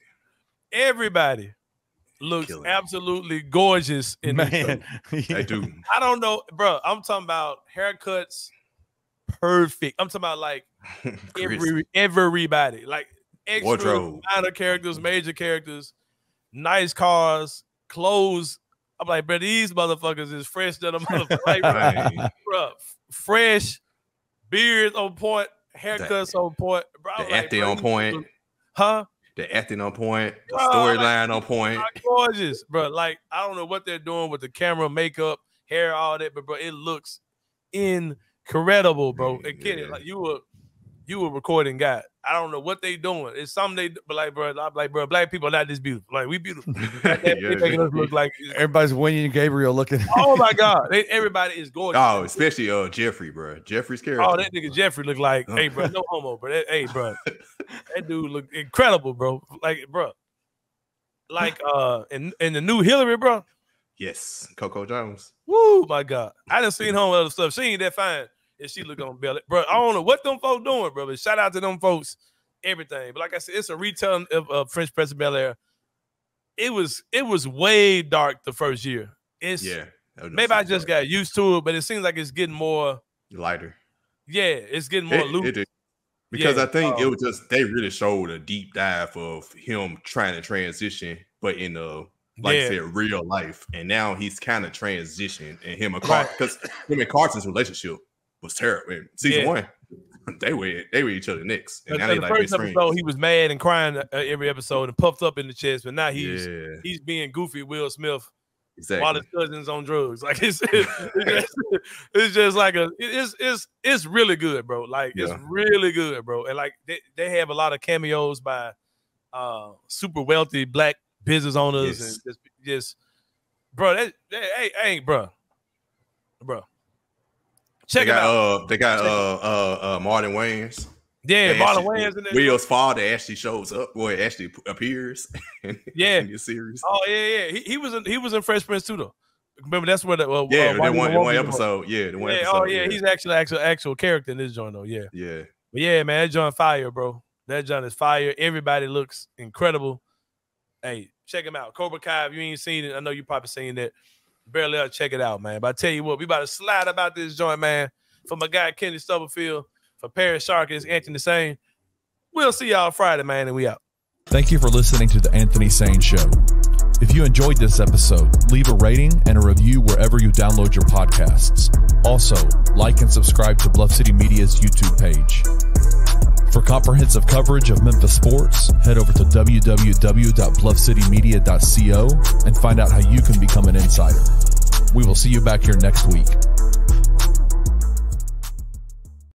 everybody looks absolutely gorgeous in this show. They do. I don't know, bro. I'm talking about haircuts, perfect. I'm talking about like everybody, like extra wardrobe, minor characters, major characters, nice cars, clothes. I'm like, bro, these motherfuckers is fresh than a motherfucker. Like, bro, fresh, beards on point, haircuts on point. Bro, the acting on point. Huh? The acting on point, the storyline on point. Gorgeous, bro. Like, I don't know what they're doing with the camera, makeup, hair, all that, but bro, it looks incredible, bro. And Kenny, like you were recording guy. I don't know what they doing. It's something they, but like, bro, I'm like, bro, black people are not this beautiful. Like, we beautiful. They making us look like everybody's Winnie and Gabriel looking. Oh my God, everybody is gorgeous. Oh, especially Jeffrey, bro. Jeffrey's character. Oh, that nigga Jeffrey look like, hey, bro, no homo, bro. Hey, bro, that dude look incredible, bro. Like, bro, like in the new Hillary, bro. Yes, Coco Jones. Woo, my God, I done seen her with other stuff. She ain't that fine. And she look on Bel-Air. Bro, I don't know what them folks doing, bro. But shout out to them folks, everything. But like I said, it's a retelling of French Prince of Bel-Air. It was way dark the first year. Maybe I just got used to it, but it seems like it's getting more lighter. Yeah, it's getting more loose. Because I think it was just they really showed a deep dive of him trying to transition, but in like I said, real life. And now he's kind of transitioned, and him and Carson, because him and Carson's relationship was terrible. In season 1, they were each other next. And now they the like first episode, he was mad and crying every episode and puffed up in the chest, but now he's being goofy Will Smith while his cousin's on drugs. Like it's just like it's really good, bro. Like it's really good, bro. And like they have a lot of cameos by super wealthy black business owners and just bro. Hey, bro. Check it out. They got Marlon Wayans. Yeah, Marlon Wayans in there. Will's father actually shows up. Boy, actually appears in the series. Oh yeah. He was in Fresh Prince too though. Remember that's where the one episode. Yeah, the one episode. Oh yeah, he's actually actual character in this joint though. Yeah. Yeah. But yeah, man, that joint fire, bro. That joint is fire. Everybody looks incredible. Hey, check him out. Cobra Kai. If you ain't seen it, I know you probably seen that. Bel-Air, check it out, man. But I tell you what, we about to slide about this joint, man. For my guy Kenny Stubblefield, for Parish Sharkey, it's Anthony Sain. We'll see y'all Friday, man, and we out. Thank you for listening to the Anthony Sain Show. If you enjoyed this episode, leave a rating and a review wherever you download your podcasts. Also, like and subscribe to Bluff City Media's YouTube page. For comprehensive coverage of Memphis sports, head over to www.bluffcitymedia.co and find out how you can become an insider. We will see you back here next week.